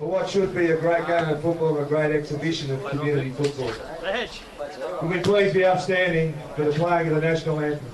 for what should be a great game of football and a great exhibition of community football. We'll be pleased to be upstanding for the playing of the national anthem.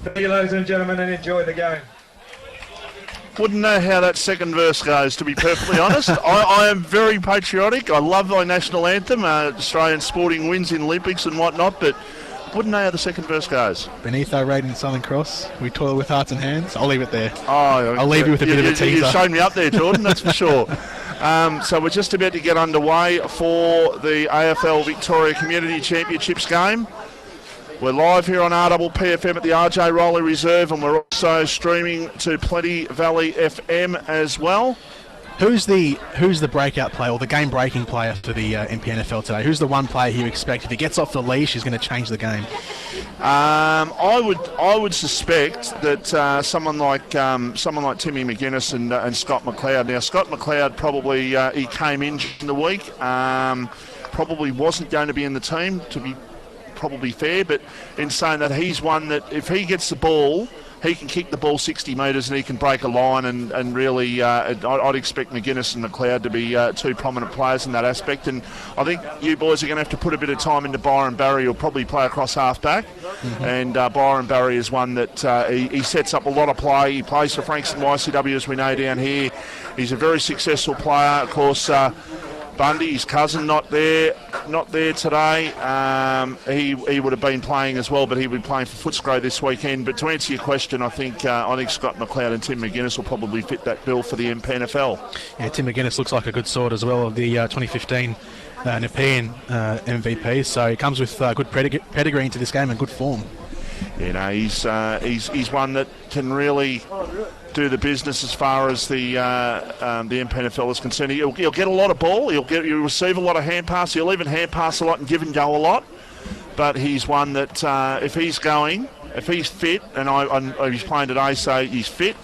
Thank you, ladies and gentlemen, and enjoy the game. Wouldn't know how that second verse goes, to be perfectly honest. I am very patriotic. I love my national anthem. Australian sporting wins in Olympics and whatnot, but wouldn't know how the second verse goes. Beneath our raid in Southern Cross, we toil with hearts and hands. I'll leave it there. I'll leave you with a bit of a teaser. You've shown me up there, Jordan, that's for sure. So we're just about to get underway for the AFL Victoria Community Championships game. We're live here on HALF.mp4 at the RJ Rowley Reserve, and we're also streaming to Plenty Valley FM as well. Who's the breakout player or the game-breaking player for the MPNFL today? Who's the one player you expect if he gets off the leash is going to change the game? I would suspect that someone like Timmy McGuinness and Scott McLeod. Now Scott McLeod probably he came in the week, probably wasn't going to be in the team, to be probably fair, but in saying that, he's one that if he gets the ball, he can kick the ball 60 metres and he can break a line, and really I'd expect McGuinness and McLeod to be two prominent players in that aspect. And I think you boys are going to have to put a bit of time into Byron Barry, who'll probably play across half-back. And Byron Barry is one that he sets up a lot of play. He plays for Frankston YCW, as we know, down here. He's a very successful player. Of course, Bundy, his cousin, not there today. He would have been playing as well, but he would be playing for Footscray this weekend. But to answer your question, I think Scott McLeod and Tim McGuinness will probably fit that bill for the MPNFL. Yeah, Tim McGuinness looks like a good sort as well of the 2015 Nepean MVP. So he comes with good pedigree into this game and good form. You know, he's one that can really do the business as far as the MPNFL is concerned. He'll get a lot of ball. He'll receive a lot of hand pass. He'll even hand pass a lot and give and go a lot. But he's one that if he's fit, and he's playing today, so he's fit.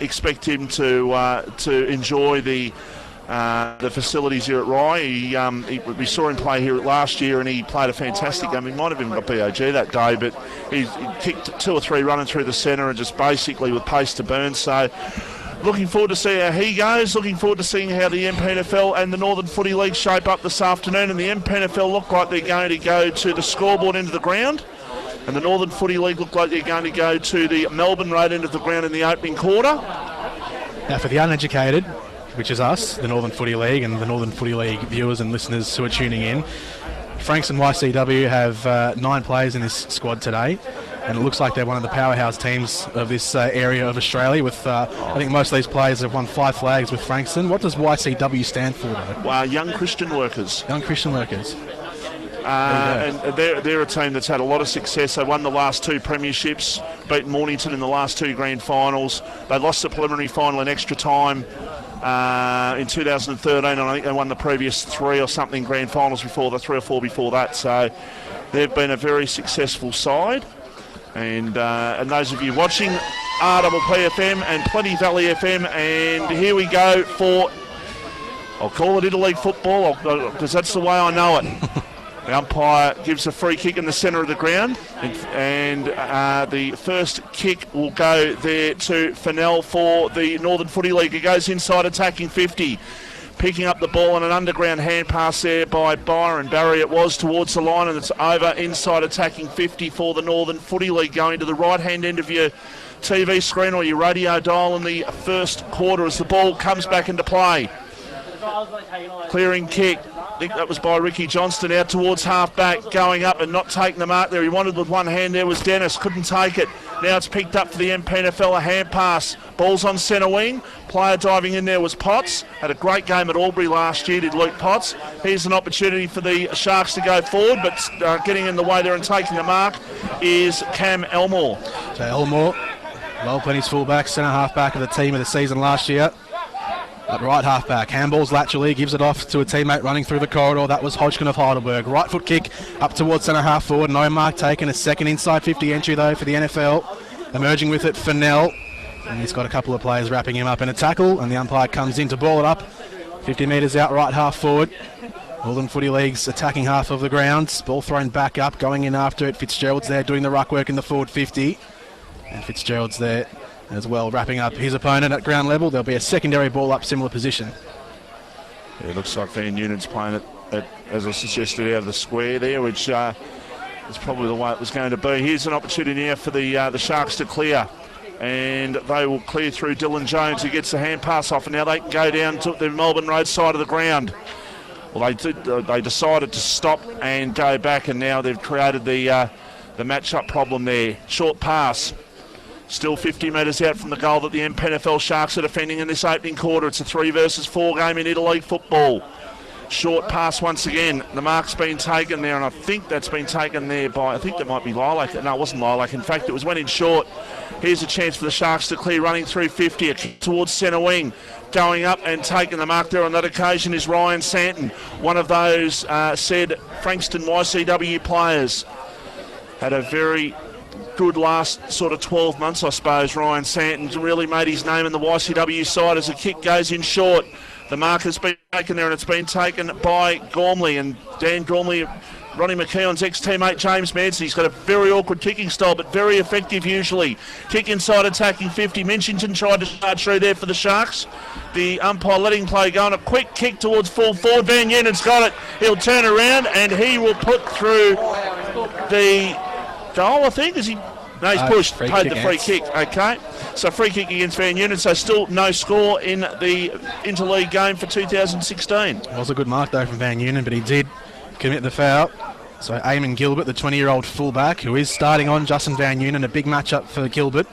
Expect him to enjoy the facilities here at Rye. We saw him play here last year, and he played a fantastic game. He might have even got BOG that day, but he kicked 2 or 3 running through the centre and just basically with pace to burn. So looking forward to see how he goes. Looking forward to seeing how the MPNFL and the Northern Footy League shape up this afternoon. And the MPNFL look like they're going to go to the scoreboard end of the ground, and the Northern Footy League look like they're going to go to the Melbourne Road end of the ground in the opening quarter. Now, for the uneducated, which is us, the Northern Footy League, and the Northern Footy League viewers and listeners who are tuning in, Frankston YCW have 9 players in this squad today, and it looks like they're one of the powerhouse teams of this area of Australia. With I think most of these players have won 5 flags with Frankston. What does YCW stand for, though? Young Christian Workers. Young Christian Workers. And they're a team that's had a lot of success. They won the last 2 premierships, beat Mornington in the last 2 grand finals. They lost the preliminary final in extra time in 2013, and I think they won the previous 3 or something grand finals before that, 3 or 4 before that. So they've been a very successful side. And those of you watching HALF.mp4 and Plenty Valley FM, and here we go for, I'll call it Interleague football because that's the way I know it. The umpire gives a free kick in the centre of the ground, and the first kick will go there to Fennell for the Northern Footy League. It goes inside, attacking 50. picking up the ball and an underground hand pass there by Byron Barry. It was towards the line, and it's over inside attacking 50 for the Northern Footy League, going to the right-hand end of your TV screen or your radio dial in the first quarter as the ball comes back into play. Clearing kick. I think that was by Ricky Johnston out towards half-back, going up and not taking the mark there. He wanted with one hand there was Dennis, couldn't take it. Now it's picked up for the MPNFL, a hand pass. Ball's on centre wing. Player diving in there was Potts. Had a great game at Albury last year, did Luke Potts. Here's an opportunity for the Sharks to go forward, but getting in the way there and taking the mark is Cam Elmore. So Elmore, well, plenty's fullback, centre half-back of the team of the season last year. At right half-back, handballs laterally, gives it off to a teammate running through the corridor. That was Hodgkin of Heidelberg. Right foot kick up towards centre half forward. No mark taken. A second inside 50 entry though for the NFL. Emerging with it, Fennell. And he's got a couple of players wrapping him up in a tackle. And the umpire comes in to ball it up. 50 metres out right half forward. Northern Footy League's attacking half of the grounds. Ball thrown back up, going in after it. Fitzgerald's there doing the ruck work in the forward 50. And Fitzgerald's there as well, wrapping up his opponent at ground level. There'll be a secondary ball up, similar position. Yeah, it looks like Van Union's playing it, as I suggested, out of the square there, which is probably the way it was going to be. Here's an opportunity now for the Sharks to clear, and they will clear through Dylan Jones, who gets the hand pass off, and now they can go down to the Melbourne Road side of the ground. Well, they decided to stop and go back, and now they've created the match-up problem there. Short pass. Still 50 metres out from the goal that the MPNFL Sharks are defending in this opening quarter. It's a 3 versus 4 game in interleague football. Short pass once again. The mark's been taken there, and I think that's been taken there by, I think that might be Lilac. No, it wasn't Lilac. In fact, it was went in short. Here's a chance for the Sharks to clear, running through 50 towards centre wing. Going up and taking the mark there on that occasion is Ryan Santon, one of those said Frankston YCW players. Had a very good last sort of 12 months, I suppose. Ryan Santon really made his name in the YCW side as a kick goes in short. The mark has been taken there, and it's been taken by Gormley, and Dan Gormley, Ronnie McKeon's ex-teammate James Manson. He's got a very awkward kicking style, but very effective usually. Kick inside attacking 50. Minchington tried to charge through there for the Sharks. The umpire letting play go on. A quick kick towards full forward. Van Union's got it. He'll turn around and he will put through the goal, I think. Is he? No, he's pushed. Paid the free kick. Okay. So free kick against Van Unien. So still no score in the interleague game for 2016. It was a good mark though from Van Unien, but he did commit the foul. So Eamon Gilbert, the 20-year-old fullback, who is starting on Justin Van Unien, a big matchup for Gilbert.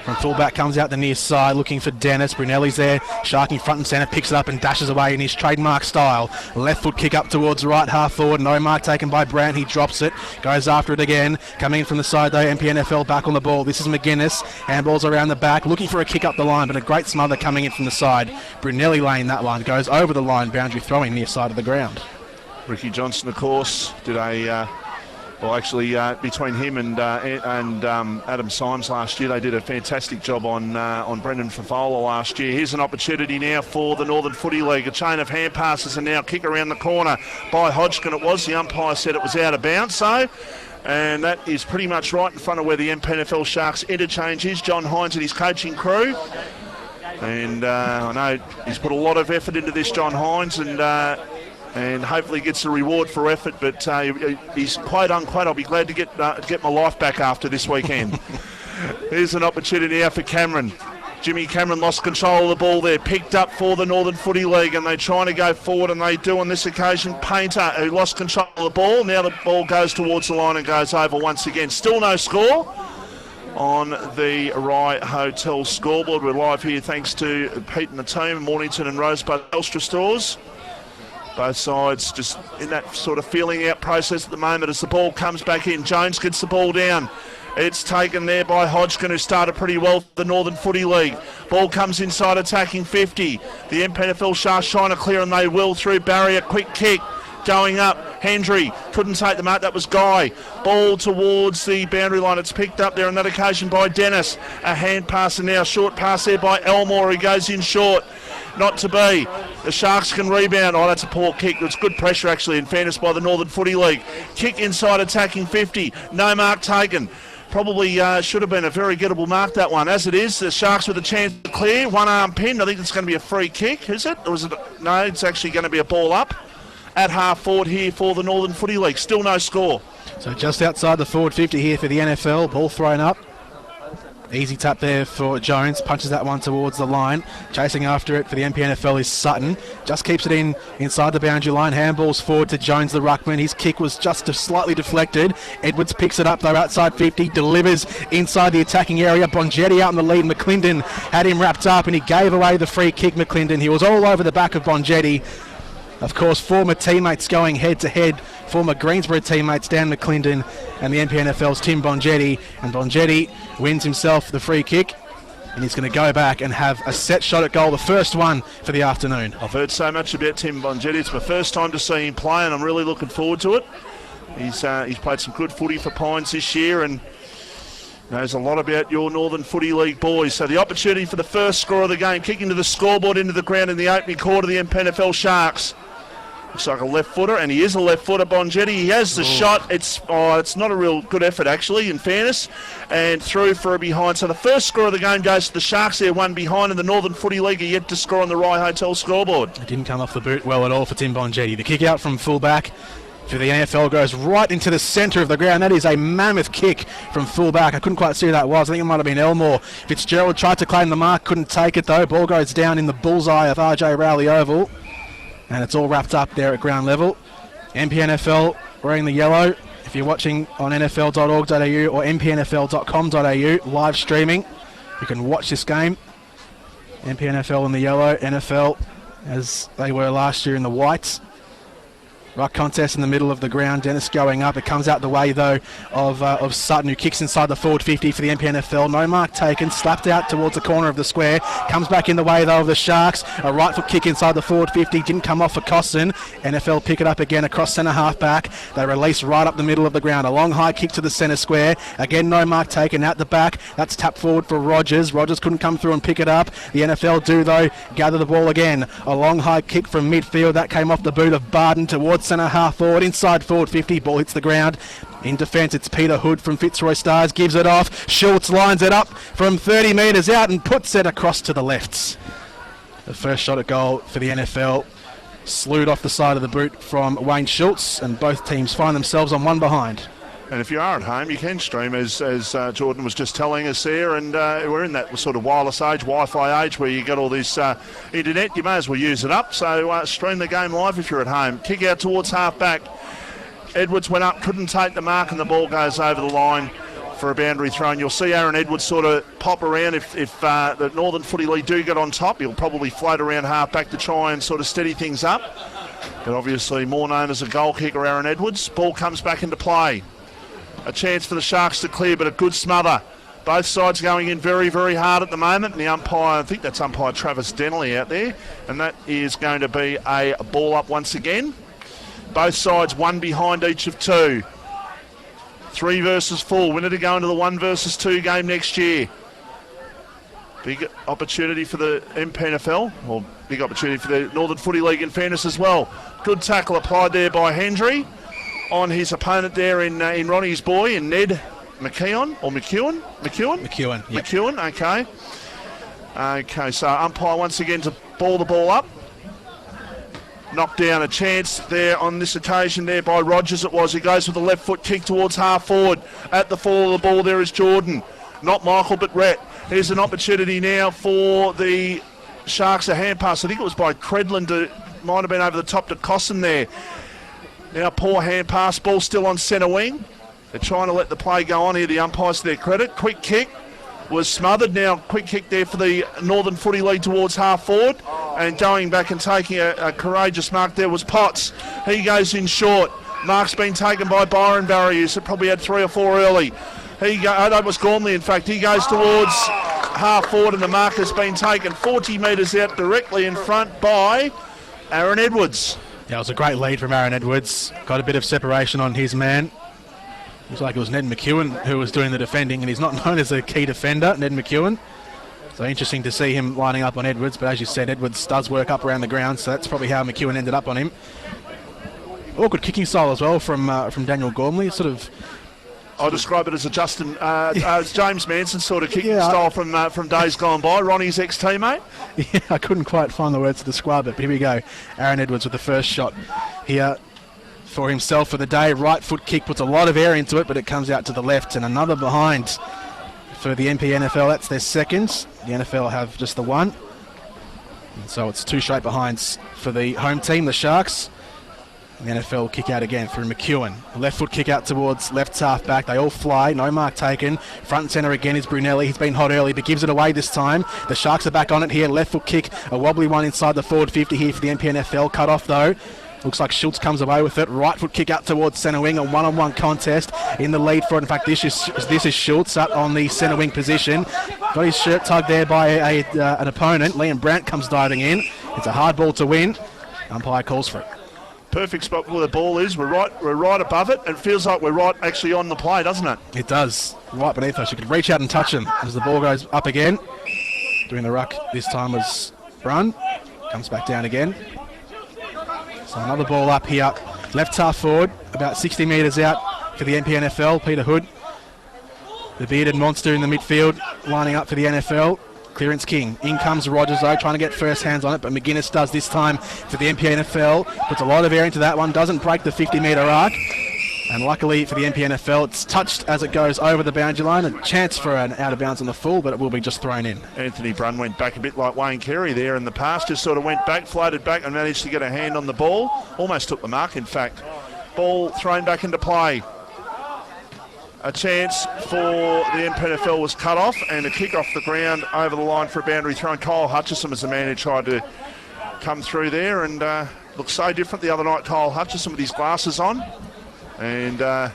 From fullback comes out the near side looking for Dennis. Brunelli's there, sharking front and centre, picks it up and dashes away in his trademark style. Left foot kick up towards right half forward. No mark taken by Brandt. He drops it, goes after it again. Coming in from the side though, MPNFL back on the ball. This is McGuinness. Handballs around the back, looking for a kick up the line, but a great smother coming in from the side. Brunelli laying that one, goes over the line, boundary throwing near side of the ground. Ricky Johnston, of course, did a... between him and Adam Symes last year, they did a fantastic job on Brendan Favola last year. Here's an opportunity now for the Northern Footy League. A chain of hand passes and now kick around the corner by Hodgkin. It was. The umpire said it was out of bounds, and that is pretty much right in front of where the MPNFL Sharks interchange is. John Hines and his coaching crew. And I know he's put a lot of effort into this, John Hines, and hopefully gets the reward for effort, but he's quote unquote, I'll be glad to get my life back after this weekend. Here's an opportunity now for Cameron. Jimmy Cameron lost control of the ball there, picked up for the Northern Footy League, and they're trying to go forward, and they do on this occasion. Painter, who lost control of the ball, now the ball goes towards the line and goes over once again. Still no score on the Rye Hotel scoreboard. We're live here thanks to Pete and the team, Mornington and Rosebud Telstra stores. Both sides just in that sort of feeling out process at the moment as the ball comes back in. Jones gets the ball down. It's taken there by Hodgkin, who started pretty well for the Northern Footy League. Ball comes inside attacking 50. The MPNFL Sharks trying to clear, and they will through barrier. Quick kick going up. Hendry couldn't take them out. That was Guy. Ball towards the boundary line. It's picked up there on that occasion by Dennis. A hand pass and now short pass there by Elmore, who goes in short. Not to be. The Sharks can rebound. Oh, that's a poor kick. It's good pressure, actually, in fairness, by the Northern Footy League. Kick inside attacking 50. No mark taken. Probably should have been a very gettable mark, that one. As it is, the Sharks with a chance to clear. One arm pinned. I think it's going to be a free kick, is it? Or is it? No, it's actually going to be a ball up at half forward here for the Northern Footy League. Still no score. So just outside the forward 50 here for the NFL. Ball thrown up. Easy tap there for Jones. Punches that one towards the line. Chasing after it for the MPNFL is Sutton. Just keeps it inside the boundary line. Handballs forward to Jones, the ruckman. His kick was just slightly deflected. Edwards picks it up though outside 50. Delivers inside the attacking area. Bongetti out in the lead. McClendon had him wrapped up and he gave away the free kick. McClendon. He was all over the back of Bongetti. Of course, former teammates going head-to-head, former Greensboro teammates Dan McClendon and the MPNFL's Tim Bongetti. And Bongetti wins himself the free kick, and he's going to go back and have a set shot at goal, the first one for the afternoon. I've heard so much about Tim Bongetti. It's my first time to see him play, and I'm really looking forward to it. He's played some good footy for Pines this year, and knows a lot about your Northern Footy League boys. So the opportunity for the first score of the game, kicking to the scoreboard into the ground in the opening quarter of the MPNFL Sharks. Looks like a left footer, and he is a left footer. Bongetti, he has the shot. It's not a real good effort, actually, in fairness. And through for a behind. So the first score of the game goes to the Sharks there, one behind, and the Northern Footy League are yet to score on the Rye Hotel scoreboard. It didn't come off the boot well at all for Tim Bongetti. The kick out from fullback for the NFL goes right into the centre of the ground. That is a mammoth kick from fullback. I couldn't quite see who that was. I think it might have been Elmore. Fitzgerald tried to claim the mark, couldn't take it though. Ball goes down in the bullseye of RJ Rowley Oval. And it's all wrapped up there at ground level. MPNFL wearing the yellow. If you're watching on nfl.org.au or mpnfl.com.au, live streaming, you can watch this game. MPNFL in the yellow, NFL as they were last year in the whites. Ruck contest in the middle of the ground. Dennis going up. It comes out the way, though, of Sutton, who kicks inside the forward 50 for the MPNFL. No mark taken. Slapped out towards the corner of the square. Comes back in the way, though, of the Sharks. A right foot kick inside the forward 50. Didn't come off for Hutchison. NFL pick it up again across centre half back. They release right up the middle of the ground. A long high kick to the centre square. Again, no mark taken out the back. That's tapped forward for Rogers. Rogers couldn't come through and pick it up. The NFL do, though, gather the ball again. A long high kick from midfield. That came off the boot of Barden towards centre half forward. Inside forward 50. Ball hits the ground. In defence, it's Peter Hood from Fitzroy Stars. Gives it off. Schultz lines it up from 30 metres out and puts it across to the lefts. The first shot at goal for the NFL. Slewed off the side of the boot from Wayne Schultz, and both teams find themselves on one behind. And if you are at home, you can stream, as Jordan was just telling us there, and we're in that sort of wireless age, Wi-Fi age, where you got all this internet. You may as well use it up, so stream the game live if you're at home. Kick out towards half-back. Edwards went up, couldn't take the mark, and the ball goes over the line for a boundary throw. And you'll see Aaron Edwards sort of pop around if the Northern Footy League do get on top. He'll probably float around half-back to try and sort of steady things up. But obviously more known as a goal kicker, Aaron Edwards. Ball comes back into play. A chance for the Sharks to clear, but a good smother. Both sides going in very, very hard at the moment. And the umpire, I think that's umpire Travis Denley out there. And that is going to be a ball up once again. Both sides one behind each of two. 3 versus 4. Winner to go into the 1 versus 2 game next year. Big opportunity for the MPNFL, or big opportunity for the Northern Footy League in fairness as well. Good tackle applied there by Hendry on his opponent there in Ronnie's boy, in Ned McKeown, or McEwen? McEwen, yep. McEwen, okay. Okay, so umpire once again to ball the ball up. Knocked down a chance there on this occasion there by Rogers it was. He goes with the left foot kick towards half forward. At the fall of the ball there is Jordan. Not Michael, but Rhett. Here's an opportunity now for the Sharks, a hand pass. I think it was by Credlin, might have been over the top to Hutchison there. Now poor hand pass, ball still on centre wing. They're trying to let the play go on here, the umpires to their credit. Quick kick was smothered. Now quick kick there for the Northern Footy League towards half forward. And going back and taking a courageous mark there was Potts. He goes in short. Mark's been taken by Byron Barrios. It probably had 3 or 4 early. That was Gormley, in fact. He goes towards half forward and the mark has been taken 40 metres out directly in front by Aaron Edwards. Yeah, it was a great lead from Aaron Edwards. Got a bit of separation on his man. Looks like it was Ned McEwen who was doing the defending, and he's not known as a key defender, Ned McEwen. So interesting to see him lining up on Edwards, but as you said, Edwards does work up around the ground, so that's probably how McEwen ended up on him. Awkward kicking style as well from Daniel Gormley, sort of I describe it as a James Manson sort of kicking Yeah, style from days gone by. Ronnie's ex-teammate. Yeah, I couldn't quite find the words to describe it, but here we go. Aaron Edwards with the first shot here for himself for the day. Right foot kick puts a lot of air into it, but it comes out to the left, and another behind for the MPNFL. That's their second. The NFL have just the one. And so it's 2 straight behinds for the home team, the Sharks. And the NFL kick out again through McEwen. Left foot kick out towards left half back. They all fly. No mark taken. Front and centre again is Brunelli. He's been hot early but gives it away this time. The Sharks are back on it here. Left foot kick. A wobbly one inside the forward 50 here for the MPNFL. Cut off though. Looks like Schultz comes away with it. Right foot kick out towards centre wing. A one-on-one contest in the lead for it. In fact, this is Schultz up on the centre wing position. Got his shirt tugged there by an opponent. Liam Brandt comes diving in. It's a hard ball to win. Umpire calls for it. Perfect spot where the ball is. We're right above it, and it feels like we're right actually on the play, doesn't it? It does. Right beneath us. You could reach out and touch him as the ball goes up again. Doing the ruck this time was Brun. Comes back down again. So another ball up here. Left half forward, about 60 metres out for the MPNFL. Peter Hood, the bearded monster in the midfield, lining up for the NFL. Clearance king. In comes Rogers though, trying to get first hands on it, but McGuinness does this time for the MPNFL. Puts a lot of air into that one, doesn't break the 50-metre arc. And luckily for the MPNFL, it's touched as it goes over the boundary line. A chance for an out of bounds on the full, but it will be just thrown in. Anthony Brun went back a bit like Wayne Carey there in the past, just sort of went back, floated back and managed to get a hand on the ball. Almost took the mark, in fact. Ball thrown back into play. A chance for the MPNFL was cut off, and a kick off the ground over the line for a boundary throw. Kyle Hutchison was the man who tried to come through there, and looked so different the other night, Kyle Hutchison with his glasses on. And now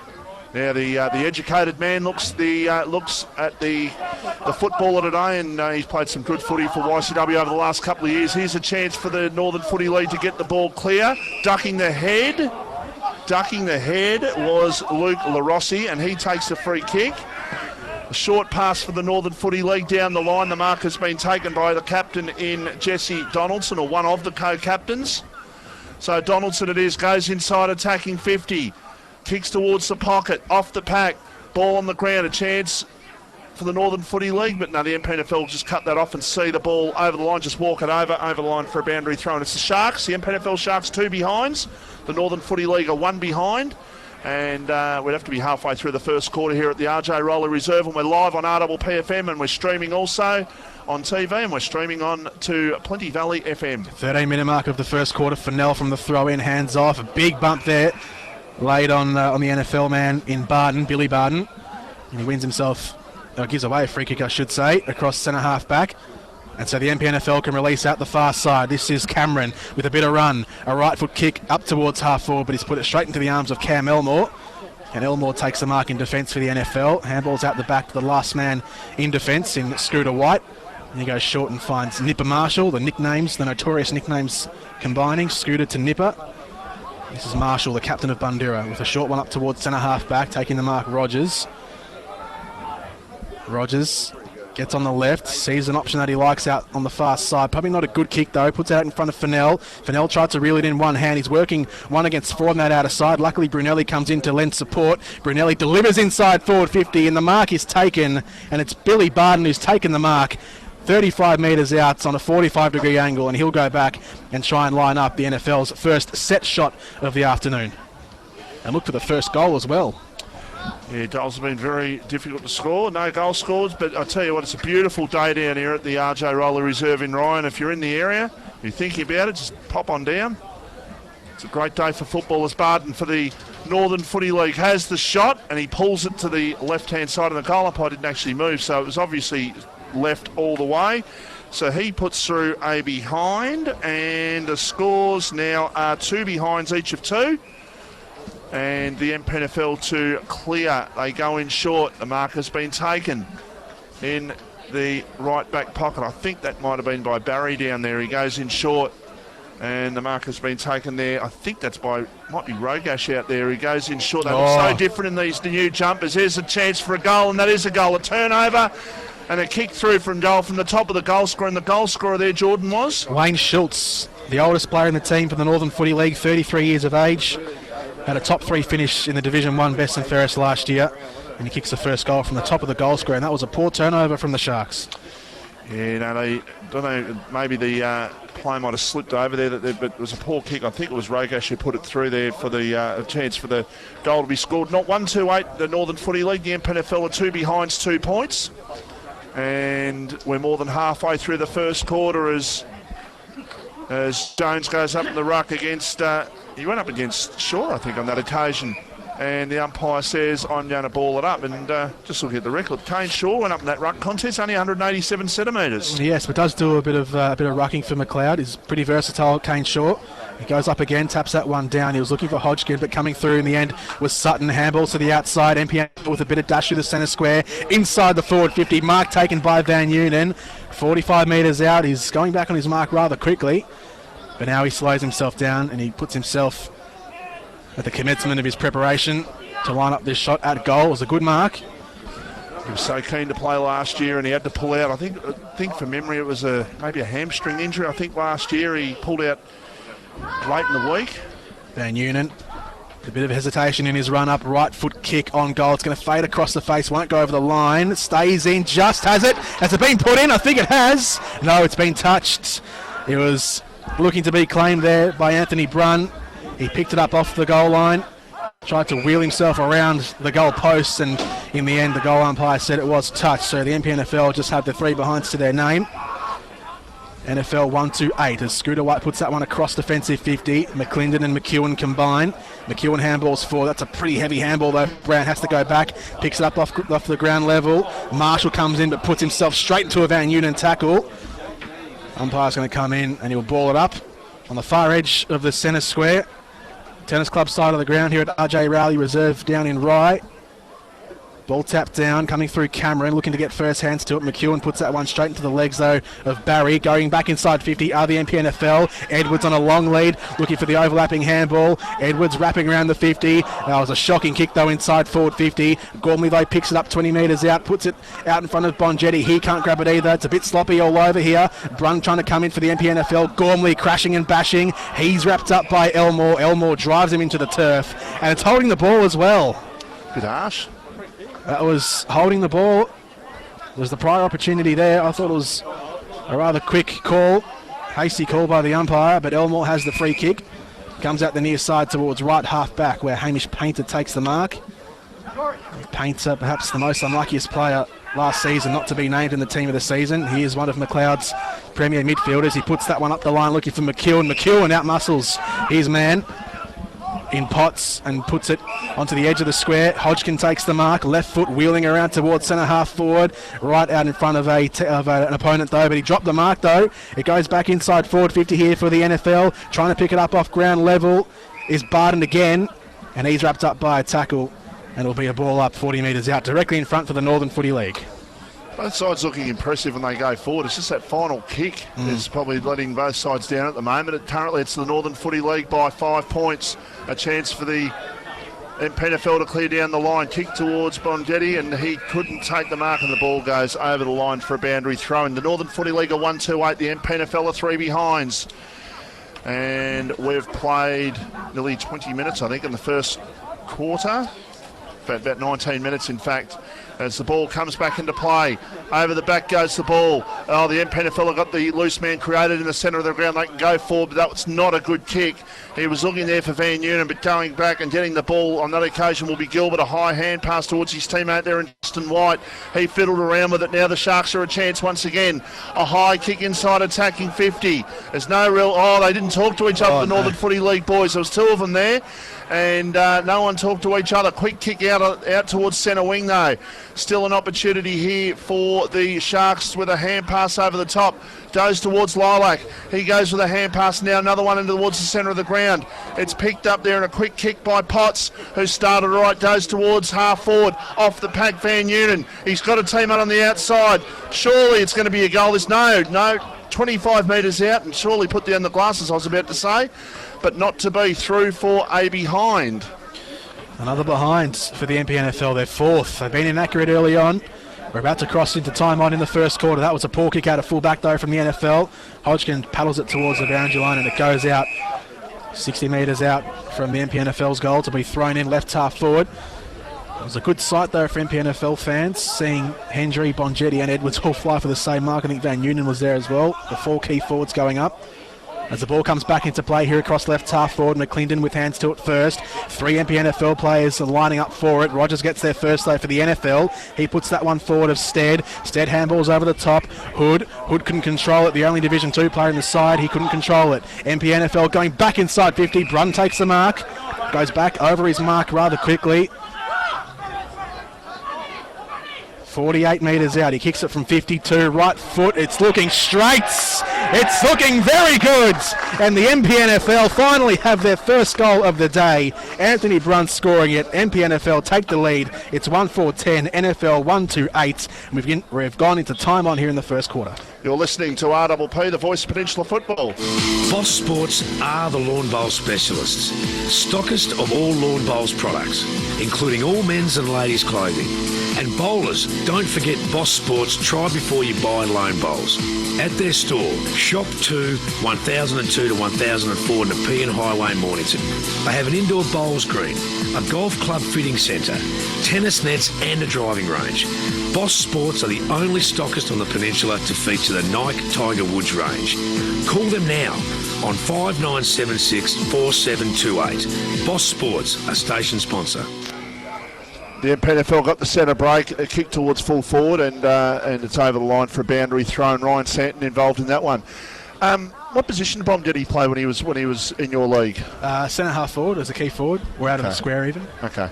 the educated man looks at the footballer today, and he's played some good footy for YCW over the last couple of years. Here's a chance for the Northern Footy League to get the ball clear. Ducking the head was Luke LaRossi, and he takes the free kick. A short pass for the Northern Footy League down the line. The mark has been taken by the captain in Jesse Donaldson, or one of the co-captains. So Donaldson it is, goes inside attacking 50. Kicks towards the pocket, off the pack. Ball on the ground, a chance for the Northern Footy League, but no, the MPNFL just cut that off and see the ball over the line, just walk it over the line for a boundary throw. And it's the Sharks, the MPNFL Sharks 2 behinds. The Northern Footy League are 1 behind. And we'd have to be halfway through the first quarter here at the RJ Roller Reserve, and we're live on RPPFM, and we're streaming also on TV, and we're streaming on to Plenty Valley FM. 13-minute mark of the first quarter. Fennell from the throw-in, hands off. A big bump there laid on the NFL man in Barden, Billy Barden. And he wins himself, gives away a free kick, I should say, across centre half back. And so the MPNFL can release out the far side. This is Cameron with a bit of run. A right foot kick up towards half forward, but he's put it straight into the arms of Cam Elmore. And Elmore takes the mark in defence for the NFL. Handballs out the back to the last man in defence in Scooter White. And he goes short and finds Nipper Marshall. The notorious nicknames combining. Scooter to Nipper. This is Marshall, the captain of Bundoora, with a short one up towards centre half back, taking the mark Rogers. Rogers gets on the left, sees an option that he likes out on the far side. Probably not a good kick though, puts it out in front of Fennell. Fennell tries to reel it in one hand. He's working 1 against 4 on that outer side. Luckily Brunelli comes in to lend support. Brunelli delivers inside forward 50, and the mark is taken, and it's Billy Barden who's taken the mark. 35 metres out on a 45-degree angle, and he'll go back and try and line up the NFL's first set shot of the afternoon. And look for the first goal as well. Yeah, goals have been very difficult to score. No goal scores, but I tell you what, it's a beautiful day down here at the RJ Roller Reserve in Ryan. If you're in the area, you're thinking about it, just pop on down. It's a great day for football as Barden for the Northern Footy League has the shot, and he pulls it to the left-hand side of the goal. Umpire didn't actually move, so it was obviously left all the way. So he puts through a behind, and the scores now are 2 behinds each of 2. And the MPNFL to clear. They go in short. The mark has been taken in the right back pocket. I think that might have been by Barry down there. He goes in short, and the mark has been taken there. I think that's might be Rogash out there. He goes in short. They look so different in these new jumpers. There's a chance for a goal, and that is a goal. A turnover and a kick through from goal from the top of the goal scorer, and the goal scorer there, Jordan, was Wayne Schultz, the oldest player in the team for the Northern Footy League, 33 years of age. Had a top 3 finish in the Division 1 Best and Fairest last year. And he kicks the first goal from the top of the goal square, and that was a poor turnover from the Sharks. Yeah, no, they don't know. Maybe the play might have slipped over there, but it was a poor kick. I think it was Rogash who put it through there for the chance for the goal to be scored. Not 1-2-8, the Northern Footy League. The MPNFL are 2 behinds, 2 points. And we're more than halfway through the first quarter as Jones goes up in the ruck against, he went up against Shaw, I think, on that occasion. And the umpire says, I'm going to ball it up. And just looking at the record, Kane Shaw went up in that ruck contest, only 187 centimetres. Yes, but does do a bit of rucking for McLeod. He's pretty versatile, Kane Shaw. He goes up again, taps that one down. He was looking for Hodgkin, but coming through in the end was Sutton. Handballs to the outside. MPN with a bit of dash through the centre square. Inside the forward 50. Mark taken by Van Unen. 45 metres out. He's going back on his mark rather quickly. But now he slows himself down and he puts himself at the commencement of his preparation to line up this shot at goal. It was a good mark. He was so keen to play last year and he had to pull out. I think from memory it was maybe a hamstring injury. I think last year he pulled out late in the week. Van Unen, a bit of hesitation in his run up. Right foot kick on goal. It's going to fade across the face. Won't go over the line. Stays in. Just has it. Has it been put in? I think it has. No, it's been touched. It was looking to be claimed there by Anthony Brunn. He picked it up off the goal line, tried to wheel himself around the goal posts, and in the end the goal umpire said it was touched. So the MPNFL just have the 3 behinds to their name. NFL 1-2-8 as Scooter White puts that one across defensive 50. McClendon and McEwen combine. McEwen handballs 4. That's a pretty heavy handball though. Brown has to go back, picks it up off the ground level. Marshall comes in but puts himself straight into a Van Unen tackle. Umpire's going to come in and he'll ball it up on the far edge of the centre square. Tennis Club side of the ground here at RJ Rowley Reserve down in Rye. Ball tapped down, coming through Cameron, looking to get first hands to it. McEwen puts that one straight into the legs, though, of Barry. Going back inside 50 are the MPNFL. Edwards on a long lead, looking for the overlapping handball. Edwards wrapping around the 50. That was a shocking kick, though, inside forward 50. Gormley, though, picks it up 20 metres out, puts it out in front of Bongetti. He can't grab it either. It's a bit sloppy all over here. Brun trying to come in for the MPNFL. Gormley crashing and bashing. He's wrapped up by Elmore. Elmore drives him into the turf, and it's holding the ball as well. Bit harsh. That was holding the ball. There's the prior opportunity there. I thought it was a rather quick call, hasty call by the umpire, but Elmore has the free kick. Comes out the near side towards right half back where Hamish Painter takes the mark. Painter, perhaps the most unluckiest player last season not to be named in the team of the season. He is one of McLeod's premier midfielders. He puts that one up the line looking for McEwen. McEwen outmuscles his man in Potts and puts it onto the edge of the square. Hodgkin takes the mark, left foot wheeling around towards centre half forward, right out in front of an opponent though, but he dropped the mark though. It goes back inside forward 50 here for the NFL, trying to pick it up off ground level is Barden again, and he's wrapped up by a tackle, and it'll be a ball up 40 metres out directly in front for the Northern Footy League. Both sides looking impressive when they go forward. It's just that final kick is probably letting both sides down at the moment. Currently it's the Northern Footy League by 5 points. A chance for the MPNFL to clear down the line. Kick towards Bongetti and he couldn't take the mark and the ball goes over the line for a boundary throw. In the Northern Footy League are 1-2-8. The MPNFL are 3 behinds. And we've played nearly 20 minutes, I think, in the first quarter. About 19 minutes, in fact, as the ball comes back into play. Over the back goes the ball. Oh, the MPNFL got the loose man created in the centre of the ground. They can go forward, but that was not a good kick. He was looking there for Van Unen, but going back and getting the ball on that occasion will be Gilbert. A high hand pass towards his teammate there in Justin White. He fiddled around with it. Now the Sharks are a chance once again. A high kick inside attacking 50. There's no real... Oh, they didn't talk to each other, the Northern Footy League boys. There was 2 of them there. And no one talked to each other. Quick kick out towards centre wing though. Still an opportunity here for the Sharks with a hand pass over the top. Goes towards Lilac. He goes with a hand pass now. Another one into towards the centre of the ground. It's picked up there and a quick kick by Potts, who started right. Goes towards half forward. Off the pack, Van Unen. He's got a teammate on the outside. Surely it's going to be a goal. There's no 25 metres out, and surely put down the glasses, I was about to say. But not to be, through for a behind. Another behind for the MPNFL. They're 4th. They've been inaccurate early on. We're about to cross into time on in the first quarter. That was a poor kick out of full back though from the NFL. Hodgkin paddles it towards the boundary line and it goes out 60 metres out from the MPNFL's goal to be thrown in left half forward. It was a good sight though for MPNFL fans, seeing Hendry, Bongetti and Edwards all fly for the same mark. I think Van Noonan was there as well. The 4 key forwards going up. As the ball comes back into play here across left half forward, McClendon with hands to it first. 3 MPNFL players are lining up for it. Rogers gets there first though for the NFL. He puts that one forward of Stead. Stead handballs over the top. Hood couldn't control it. The only Division 2 player in the side, he couldn't control it. MPNFL going back inside 50. Brun takes the mark. Goes back over his mark rather quickly. 48 metres out. He kicks it from 52. Right foot. It's looking straight. It's looking very good. And the MPNFL finally have their first goal of the day. Anthony Brun scoring it. MPNFL take the lead. It's 1-4-10. NFL 1-2-8. We've gone into time on here in the first quarter. You're listening to RPP, the voice of Peninsula football. Boss Sports are the lawn bowl specialists. Stockist of all lawn bowls products, including all men's and ladies' clothing. And bowlers, don't forget Boss Sports Try Before You Buy lawn bowls. At their store, Shop 2, 1002 to 1004 Nepean Highway, Mornington. They have an indoor bowls green, a golf club fitting centre, tennis nets and a driving range. Boss Sports are the only stockist on the peninsula to feature the Nike Tiger Woods range. Call them now on 5976 4728. Boss Sports, a station sponsor. The MPNFL got the centre break, a kick towards full forward, and it's over the line for a boundary throw. And Ryan Santon involved in that one. What position bomb did he play when he was in your league? Centre half forward as a key forward. We're out of the square even. Okay.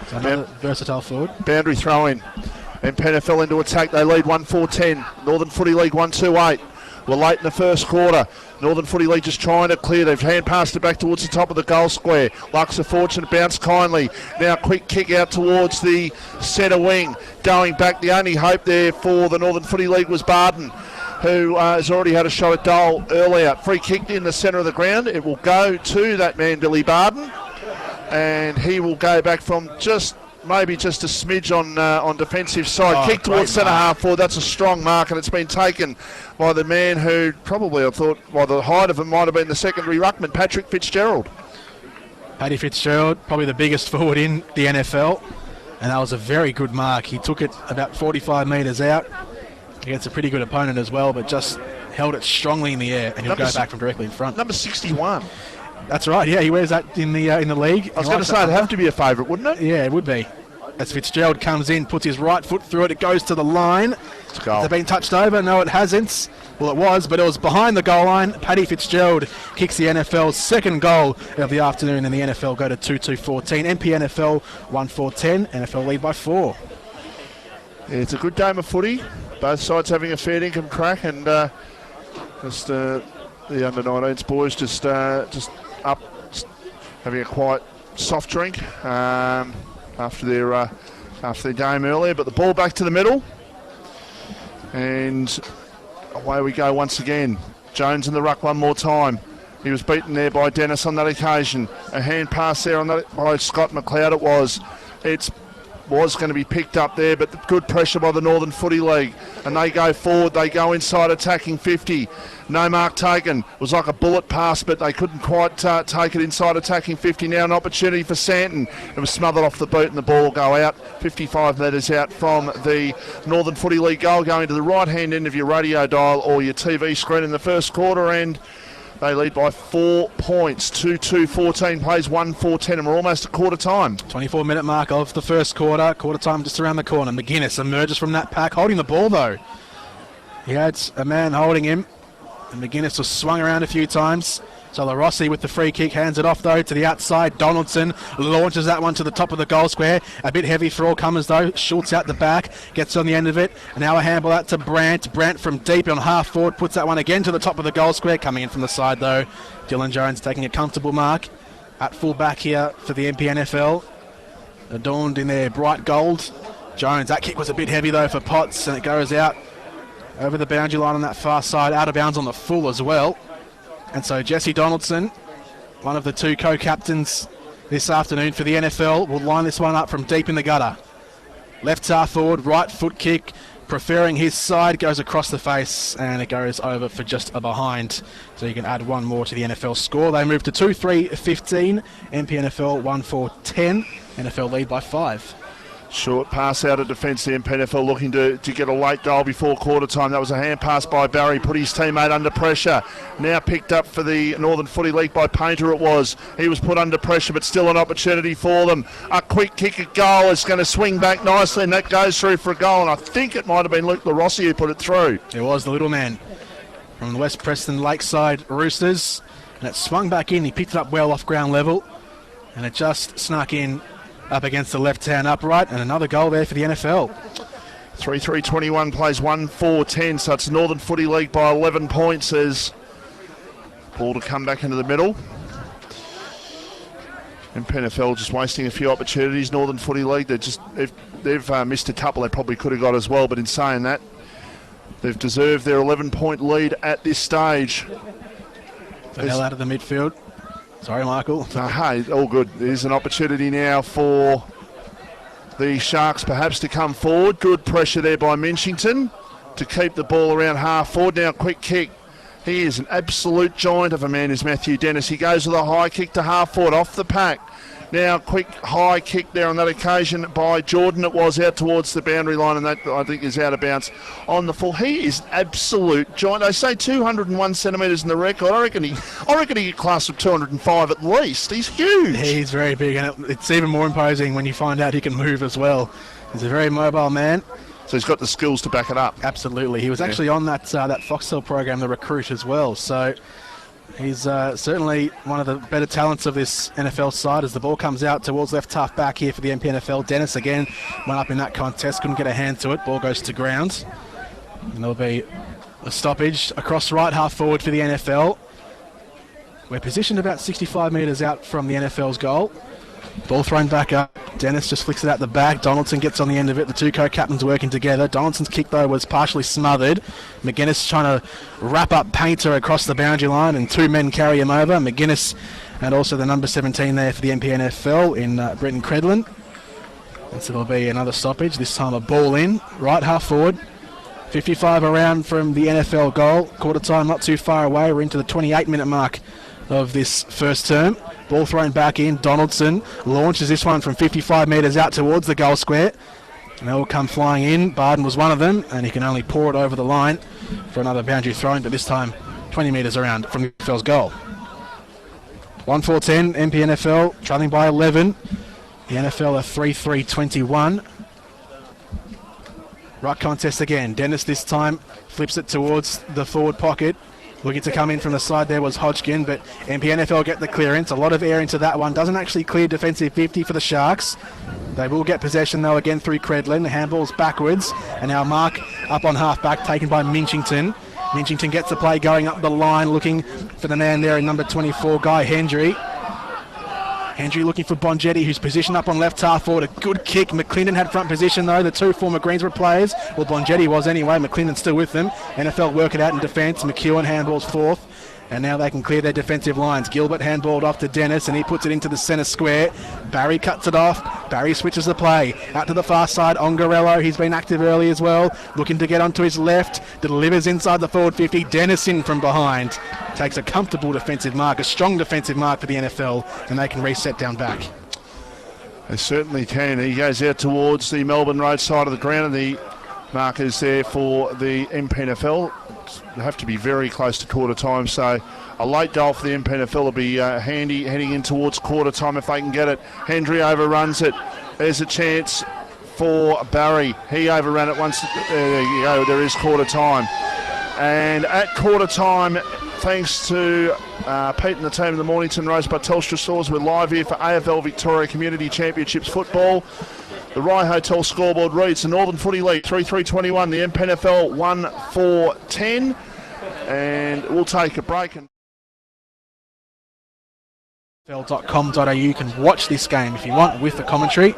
So another versatile forward. Boundary throw in. MPNFL into attack. They lead 1-4-10. Northern Footy League 1-2-8. We're late in the first quarter. Northern Footy League just trying to clear. They've hand passed it back towards the top of the goal square. Lucks of Fortune bounce kindly. Now quick kick out towards the centre wing. Going back, the only hope there for the Northern Footy League was Barden, who has already had a shot at goal earlier. Free kick in the centre of the ground. It will go to that man, Billy Barden. And he will go back from maybe just a smidge on defensive side. Kick towards centre half forward. That's a strong mark, and it's been taken by the man who probably, I thought, by the height of him, might have been the secondary ruckman, Patrick Fitzgerald. Paddy Fitzgerald, probably the biggest forward in the NFL, and that was a very good mark. He took it about 45 metres out against a pretty good opponent as well, but just held it strongly in the air, and he'll go back from directly in front. Number 61. That's right, yeah, he wears that in the league. I was going to say, it'd have to be a favourite, wouldn't it? Yeah, it would be. As Fitzgerald comes in, puts his right foot through it, it goes to the line. It's a goal. Has it been touched over? No, it hasn't. Well, it was, but it was behind the goal line. Paddy Fitzgerald kicks the NFL's second goal of the afternoon, and the NFL go to 2-2-14. MPNFL 1-4-10. NFL lead by 4. Yeah, it's a good game of footy. Both sides having a fair income crack, and the under-19s boys just up, having a quiet soft drink after their game earlier. But the ball back to the middle, and away we go once again. Jones in the ruck one more time. He was beaten there by Dennis on that occasion. A hand pass there on that by Scott McLeod. It was going to be picked up there, but good pressure by the Northern Footy League, and they go forward. They go inside attacking 50. No mark taken. It was like a bullet pass, but they couldn't quite take it inside attacking 50. Now an opportunity for Santon. It was smothered off the boot, and the ball will go out 55 metres out from the Northern Footy League goal, going to the right hand end of your radio dial or your TV screen in the first quarter, and they lead by 4 points. 2-2-14 plays 1-4-10, and we're almost at quarter time. 24-minute mark of the first quarter. Quarter time just around the corner. McGuinness emerges from that pack, holding the ball though. He had a man holding him, and McGuinness was swung around a few times. So LaRossi with the free kick hands it off though to the outside. Donaldson launches that one to the top of the goal square. A bit heavy for all comers though. Schultz out the back, gets on the end of it. And now a handball out to Brandt. Brandt from deep on half forward puts that one again to the top of the goal square. Coming in from the side though, Dylan Jones taking a comfortable mark at full back here for the MPNFL. Adorned in their bright gold. Jones, that kick was a bit heavy though for Potts, and it goes out over the boundary line on that far side, out of bounds on the full as well. And so Jesse Donaldson, one of the 2 co-captains this afternoon for the NFL, will line this one up from deep in the gutter. Left half forward, right foot kick, preferring his side, goes across the face, and it goes over for just a behind. So you can add one more to the NFL score. They move to 2-3-15, MPNFL 1-4-10, NFL lead by 5. Short pass out of defence. The MPNFL looking to get a late goal before quarter time. That was a hand pass by Barry. Put his teammate under pressure. Now picked up for the Northern Footy League by Painter it was. He was put under pressure, but still an opportunity for them. A quick kick at goal is going to swing back nicely, and that goes through for a goal. And I think it might have been Luke LaRossi who put it through. It was the little man from the West Preston Lakeside Roosters. And it swung back in. He picked it up well off ground level. And it just snuck in up against the left-hand upright, and another goal there for the NFL. 3-3-21 plays 1-4-10, so it's Northern Footy League by 11 points as ball to come back into the middle. And MPNFL just wasting a few opportunities. Northern Footy League, they've missed a couple they probably could have got as well, but in saying that, they've deserved their 11-point lead at this stage. The hell out of the midfield. Sorry, Michael. Hey, all good. There's an opportunity now for the Sharks perhaps to come forward. Good pressure there by Minchington to keep the ball around half forward. Now quick kick. He is an absolute giant of a man, is Matthew Dennis. He goes with a high kick to half forward off the pack. Now quick high kick there on that occasion by Jordan. It was out towards the boundary line, and that I think is out of bounds on the full. He is an absolute giant. I say 201 centimetres in the record. I reckon he get class of 205 at least. He's huge. He's very big, and it's even more imposing when you find out he can move as well. He's a very mobile man. So he's got the skills to back it up. Absolutely. He was actually on that Foxtel program, The Recruit, as well. So he's certainly one of the better talents of this NFL side as the ball comes out towards left half back here for the MPNFL. Dennis again went up in that contest, couldn't get a hand to it. Ball goes to ground. And there'll be a stoppage across right half forward for the NFL. We're positioned about 65 metres out from the NFL's goal. Ball thrown back up. Dennis just flicks it out the back. Donaldson gets on the end of it. The two co-captains working together. Donaldson's kick, though, was partially smothered. McGuinness trying to wrap up Painter across the boundary line, and two men carry him over. McGuinness and also the number 17 there for the MPNFL in Brenton Credlin. And so there'll be another stoppage. This time a ball in. Right half forward. 55 around from the NFL goal. Quarter time not too far away. We're into the 28-minute mark of this first term. Ball thrown back in. Donaldson launches this one from 55 metres out towards the goal square. And they'll come flying in. Barden was one of them, and he can only pour it over the line for another boundary thrown, but this time 20 metres around from the NFL's goal. 1-4-10, MPNFL trailing by 11. The NFL are 3-3-21. Ruck contest again. Dennis this time flips it towards the forward pocket. Looking to come in from the side there was Hodgkin, but MPNFL get the clearance. A lot of air into that one. Doesn't actually clear defensive 50 for the Sharks. They will get possession, though, again through Credlin. The handball's backwards. And now mark up on half-back, taken by Minchington. Minchington gets the play going up the line, looking for the man there in number 24, Guy Hendry. Hendry looking for Bongetti, who's positioned up on left half forward. A good kick. McClendon had front position, though. The two former Greensboro players. Well, Bongetti was anyway. McClendon still with them. NFL work it out in defence. McEwen handballs fourth. And now they can clear their defensive lines. Gilbert handballed off to Dennis, and he puts it into the centre square. Barry cuts it off. Barry switches the play. Out to the far side, Ongarello. He's been active early as well. Looking to get onto his left. Delivers inside the forward 50. Dennis in from behind. Takes a comfortable defensive mark, a strong defensive mark for the NFL, and they can reset down back. They certainly can. He goes out towards the Melbourne Road side of the ground, and the markers there for the MPNFL. They have to be very close to quarter time, so a late goal for the MPNFL will be handy heading in towards quarter time if they can get it. Hendry overruns it. There's a chance for Barry. He overran it once. There you go. There is quarter time. And at quarter time, thanks to Pete and the team in the Mornington Rosebud Telstra stores, we're live here for AFL Victoria Community Championships football. The Rye Hotel scoreboard reads the Northern Footy League 3-3-21, the MPNFL 1-4-10, and we'll take a break. NFL.com.au, you can watch this game if you want with the commentary.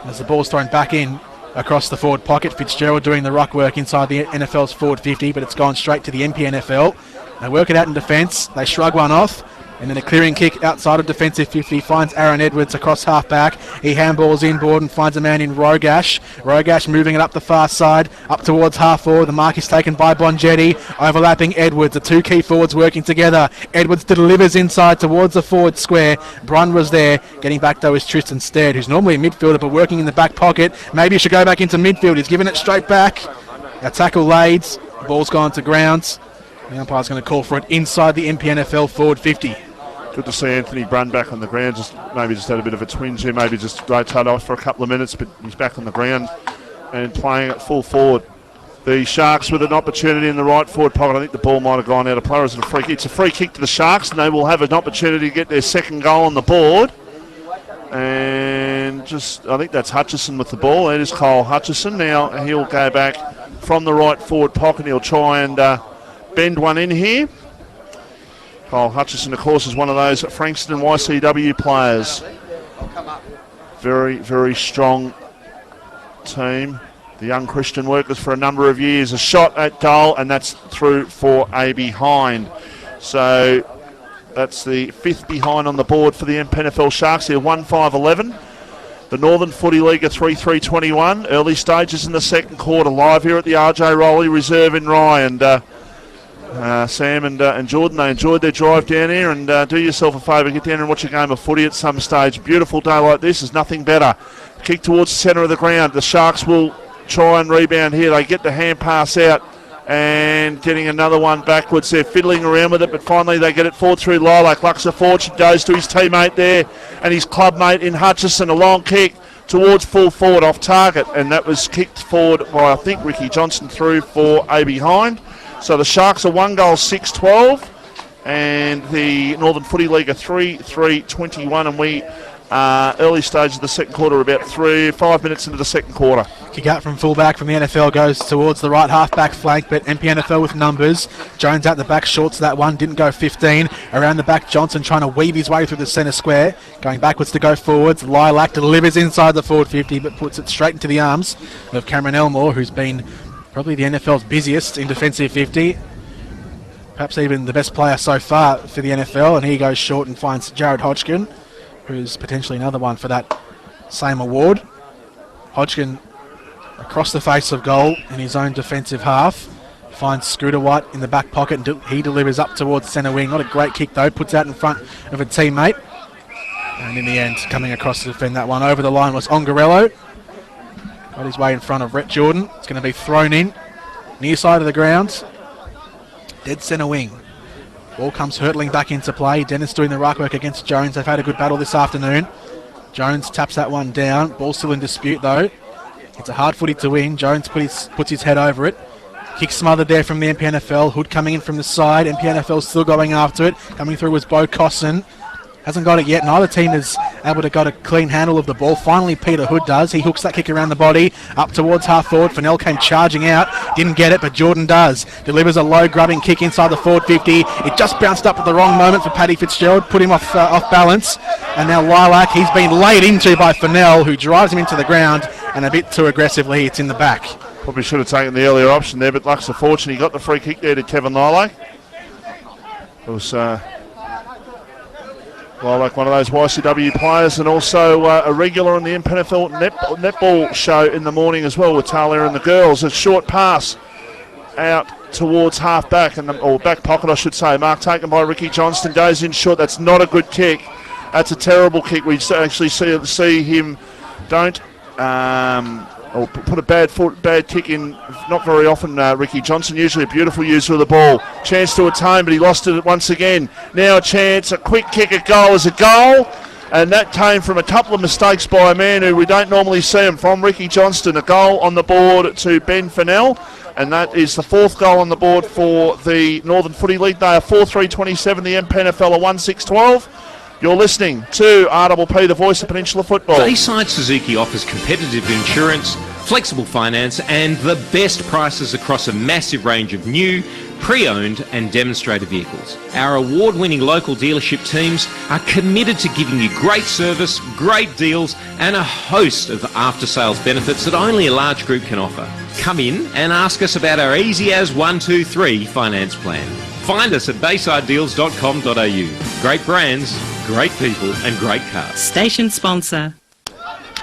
As the ball's thrown back in across the forward pocket, Fitzgerald doing the ruck work inside the NFL's forward 50, but it's gone straight to the MPNFL. They work it out in defence. They shrug one off. And then a clearing kick outside of defensive 50, finds Aaron Edwards across half-back. He handballs inboard and finds a man in Rogash. Rogash moving it up the far side, up towards half-forward. The mark is taken by Bongetti, overlapping Edwards. The two key forwards working together. Edwards delivers inside towards the forward square. Brun was there. Getting back, though, is Tristan Stead, who's normally a midfielder, but working in the back pocket. Maybe he should go back into midfield. He's giving it straight back. A tackle laid. Ball's gone to grounds. The umpire's going to call for it inside the MPNFL forward 50. Good to see Anthony Brun back on the ground. Maybe just had a bit of a twinge here. Maybe just rotate off for a couple of minutes, but he's back on the ground and playing at full forward. The Sharks with an opportunity in the right forward pocket. I think the ball might have gone out of play. It's a free kick. It's a free kick to the Sharks, and they will have an opportunity to get their second goal on the board. And I think that's Hutchison with the ball. It is Cole Hutchison. Now he'll go back from the right forward pocket. He'll try and bend one in here. Cole Hutchison, of course, is one of those Frankston YCW players. Very, very strong team. The young Christian workers for a number of years. A shot at goal, and that's through for a behind. So that's the fifth behind on the board for the MPNFL Sharks here, 1-5-11. The Northern Footy League are 3-3-21. Early stages in the second quarter, live here at the RJ Rowley Reserve in Rye. And Sam and Jordan, they enjoyed their drive down here, and do yourself a favour, get down and watch a game of footy at some stage. Beautiful day like this is nothing better. Kick towards the centre of the ground. The Sharks will try and rebound here. They get the hand pass out and getting another one backwards. They're fiddling around with it, but finally they get it forward through Lilac. Luxor Fortune goes to his teammate there and his clubmate in Hutchison. A long kick towards full forward off target, and that was kicked forward by, I think, Ricky Johnson through for a behind. So the Sharks are 1 goal 6-12, and the Northern Footy League are 3-3-21, and we early stage of the second quarter, about 5 minutes into the second quarter. Kick out from fullback from the NFL goes towards the right half-back flank, but MPNFL with numbers. Jones out the back, short to that one, didn't go 15. Around the back, Johnson trying to weave his way through the centre square, going backwards to go forwards. Lilac delivers inside the forward 50, but puts it straight into the arms of Cameron Elmore, who's been probably the NFL's busiest in defensive 50. Perhaps even the best player so far for the NFL, and he goes short and finds Jared Hodgkin, who's potentially another one for that same award. Hodgkin across the face of goal in his own defensive half. Finds Scooter White in the back pocket, and he delivers up towards centre wing. Not a great kick though, puts out in front of a teammate. And in the end, coming across to defend that one over the line was Ongarello. Got his way in front of Rhett Jordan. It's going to be thrown in, near side of the ground. Dead centre wing. Ball comes hurtling back into play. Dennis doing the ruck work against Jones. They've had a good battle this afternoon. Jones taps that one down. Ball still in dispute though. It's a hard footy to win. Jones puts his head over it. Kick smothered there from the MPNFL. Hood coming in from the side. MPNFL still going after it. Coming through was Bo Cosson. Hasn't got it yet. Neither team is able to get a clean handle of the ball. Finally, Peter Hood does. He hooks that kick around the body. Up towards half forward. Fennell came charging out. Didn't get it, but Jordan does. Delivers a low grubbing kick inside the forward 50. It just bounced up at the wrong moment for Paddy Fitzgerald. Put him off balance. And now Lilac, he's been laid into by Fennell, who drives him into the ground. And a bit too aggressively, it's in the back. Probably should have taken the earlier option there, but Luxor Fortune, he got the free kick there to Kevin Lilac. It was Lilac, one of those YCW players, and also a regular on the MPNFL netball show in the morning as well with Talia and the girls. A short pass out towards half back, or back pocket I should say. Mark taken by Ricky Johnston, goes in short. That's not a good kick. That's a terrible kick. We actually see him don't or put a bad kick in not very often, Ricky Johnson, usually a beautiful user of the ball. Chance to attain, but he lost it once again. Now a chance, a quick kick at goal is a goal, and that came from a couple of mistakes by a man who we don't normally see him from, Ricky Johnston. A goal on the board to Ben Fennell, and that is the fourth goal on the board for the Northern Footy League. They are 4-3-27, the MPNFL are 1-6-12. You're listening to RPP, the voice of Peninsula Football. Bayside Suzuki offers competitive insurance, flexible finance and the best prices across a massive range of new, pre-owned and demonstrator vehicles. Our award-winning local dealership teams are committed to giving you great service, great deals and a host of after-sales benefits that only a large group can offer. come in and ask us about our easy as 123 finance plan. Find us at baseideals.com.au. Great brands, great people and great cars. Station sponsor.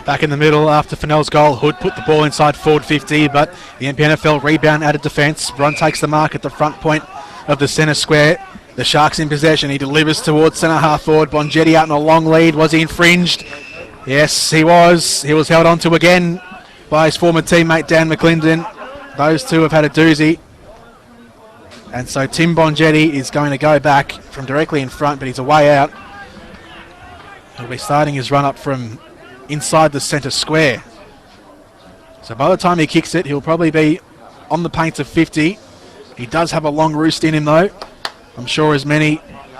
Back in the middle after Fennell's goal. Hood put the ball inside forward 50, but the MPNFL rebound out of defence. Bron takes the mark at the front point of the centre square. The Sharks in possession. He delivers towards centre half forward. Bongetti out in a long lead. Was he infringed? Yes, he was. He was held on to again by his former teammate Dan McClendon. Those two have had a doozy. And so Tim Bongetti is going to go back from directly in front, but he's a way out. He'll be starting his run up from inside the centre square. So by the time he kicks it, he'll probably be on the paint of 50. He does have a long roost in him though. I'm sure as many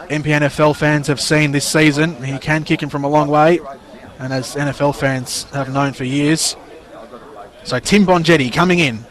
MPNFL fans have seen this season, he can kick him from a long way, and as NFL fans have known for years. So Tim Bongetti coming in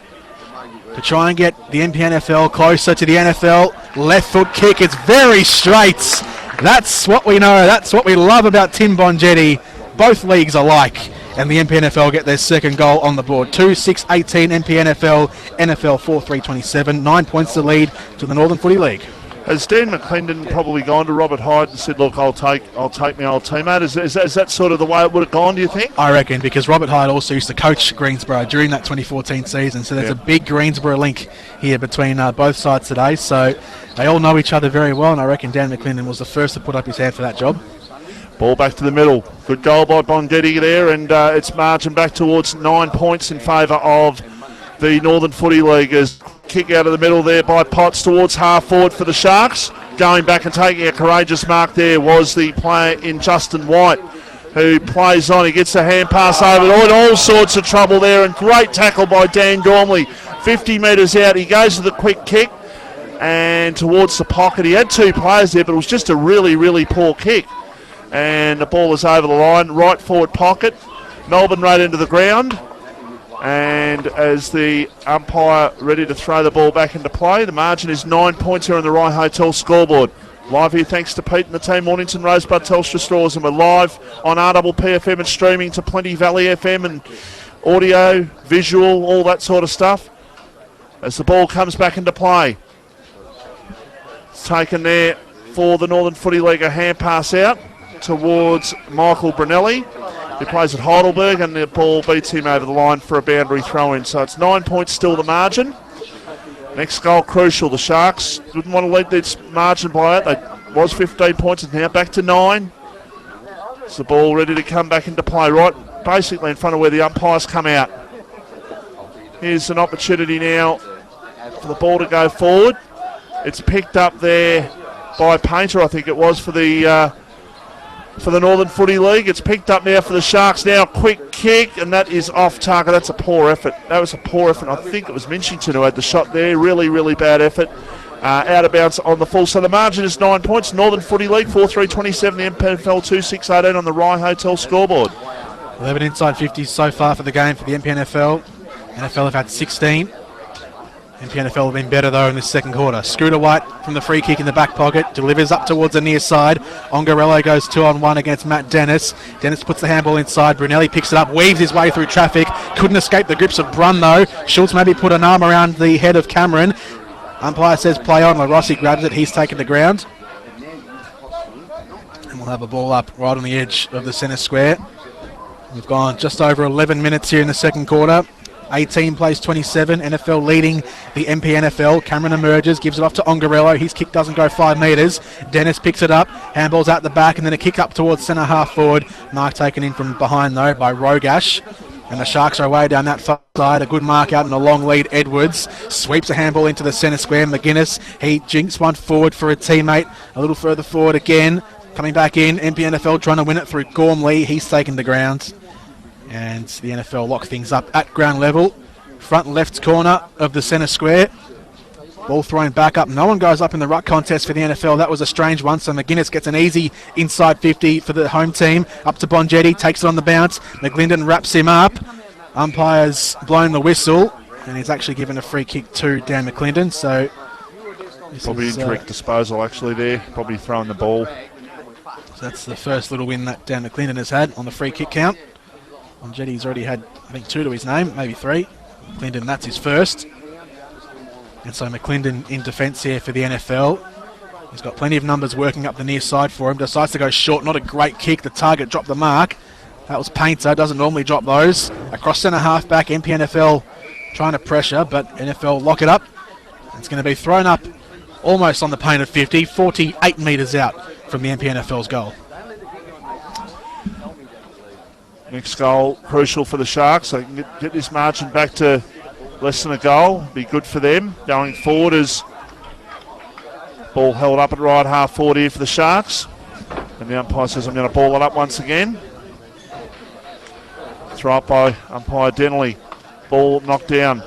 to try and get the MPNFL closer to the NFL. Left foot kick, it's very straight. That's what we know, that's what we love about Tim Bongetti. Both leagues alike, and the MPNFL get their second goal on the board. 2-6-18 MPNFL, NFL 4-3-27, 9 points to lead to the Northern Footy League. Has Dan McClendon probably gone to Robert Hyde and said, look, I'll take my old teammate? Is that sort of the way it would have gone, do you think? I reckon, because Robert Hyde also used to coach Greensboro during that 2014 season, so there's a big Greensboro link here between both sides today, so they all know each other very well, and I reckon Dan McClendon was the first to put up his hand for that job. Ball back to the middle. Good goal by Bongetti there, and it's marching back towards 9 points in favour of the Northern Footy League. As kick out of the middle there by Potts towards half forward for the Sharks. Going back and taking a courageous mark there was the player in Justin White, who plays on. He gets a hand pass over. All sorts of trouble there, and great tackle by Dan Gormley. 50 metres out. He goes to the quick kick and towards the pocket. He had two players there, but it was just a really, really poor kick. And the ball is over the line, right forward pocket. Melbourne right into the ground. And as the umpire ready to throw the ball back into play, the margin is 9 points here on the Rye Hotel scoreboard. Live here thanks to Pete and the team, Mornington Rosebud Telstra Stores, and we're live on RPPFM and streaming to Plenty Valley FM and audio, visual, all that sort of stuff. As the ball comes back into play. It's taken there for the Northern Footy League, a hand pass out towards Michael Brunelli, who plays at Heidelberg, and the ball beats him over the line for a boundary throw-in. So it's 9 points still the margin. Next goal crucial. The Sharks didn't want to let this margin blow out. They was 15 points, and now back to 9. It's the ball ready to come back into play, right basically in front of where the umpires come out. Here's an opportunity now for the ball to go forward. It's picked up there by Painter, I think it was, for the Northern Footy League. It's picked up now for the Sharks. Now quick kick, and that is off target. That's a poor effort. That was a poor effort. I think it was Minchington who had the shot there. Really, really bad effort. Out of bounds on the full. So the margin is 9 points. Northern Footy League 4-3-27. The MPNFL 2-6-18 on the Rye Hotel scoreboard. 11 inside 50s so far for the game for the MPNFL. NFL have had 16. MPNFL have been better though in this second quarter. Scooter White from the free kick in the back pocket, delivers up towards the near side. Ongarello goes 2-on-1 against Matt Dennis. Dennis puts the handball inside. Brunelli picks it up, weaves his way through traffic. Couldn't escape the grips of Brun though. Schultz maybe put an arm around the head of Cameron. Umpire says play on. LaRossi grabs it. He's taken the ground. And we'll have a ball up right on the edge of the centre square. We've gone just over 11 minutes here in the second quarter. 18 plays 27, NFL leading the MPNFL. Cameron emerges, gives it off to Ongarello. His kick doesn't go 5 metres. Dennis picks it up, handballs out the back, and then a kick up towards centre half forward. Mark taken in from behind though by Rogash. And the Sharks are away down that far side. A good mark out in a long lead. Edwards sweeps a handball into the centre square. McGuinness, he jinks one forward for a teammate. A little further forward again. Coming back in, MPNFL trying to win it through Gormley. He's taken the ground. And the NFL lock things up at ground level. Front left corner of the centre square. Ball thrown back up. No one goes up in the ruck contest for the NFL. That was a strange one. So McGuinness gets an easy inside 50 for the home team. Up to Bongetti. Takes it on the bounce. McGlendon wraps him up. Umpire's blown the whistle. And he's actually given a free kick to Dan McClendon. So probably incorrect disposal actually there. Probably throwing the ball. So that's the first little win that Dan McClendon has had on the free kick count. Bongetti's already had, I think, 2 to his name, maybe 3. McClendon, that's his first. And so McClendon in defence here for the NFL. He's got plenty of numbers working up the near side for him. Decides to go short, not a great kick. The target dropped the mark. That was Painter, doesn't normally drop those. Across centre half back, MPNFL trying to pressure, but NFL lock it up. It's going to be thrown up almost on the painted 50, 48 metres out from the MPNFL's goal. Next goal, crucial for the Sharks. They can get this margin back to less than a goal. Be good for them. Going forward as ball held up at right half forward here for the Sharks. And the umpire says I'm going to ball it up once again. Throw up by umpire Denley. Ball knocked down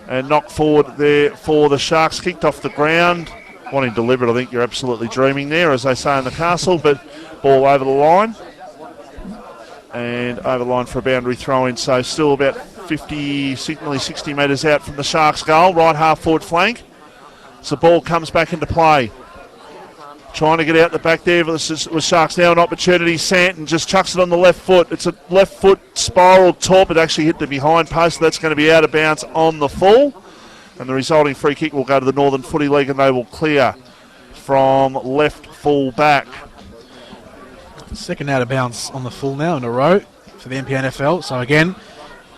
and knocked forward there for the Sharks. Kicked off the ground. Wanting to deliver it, I think you're absolutely dreaming there, as they say in the castle, but ball over the line. And over the line for a boundary throw-in. So still about 50, nearly 60 metres out from the Sharks' goal. Right half forward flank. So the ball comes back into play. Trying to get out the back there with Sharks now an opportunity. Santon just chucks it on the left foot. It's a left foot spiral top. It actually hit the behind post. That's going to be out of bounds on the full. And the resulting free kick will go to the Northern Footy League and they will clear from left full back. Second out of bounds on the full now in a row for the MPNFL. So again,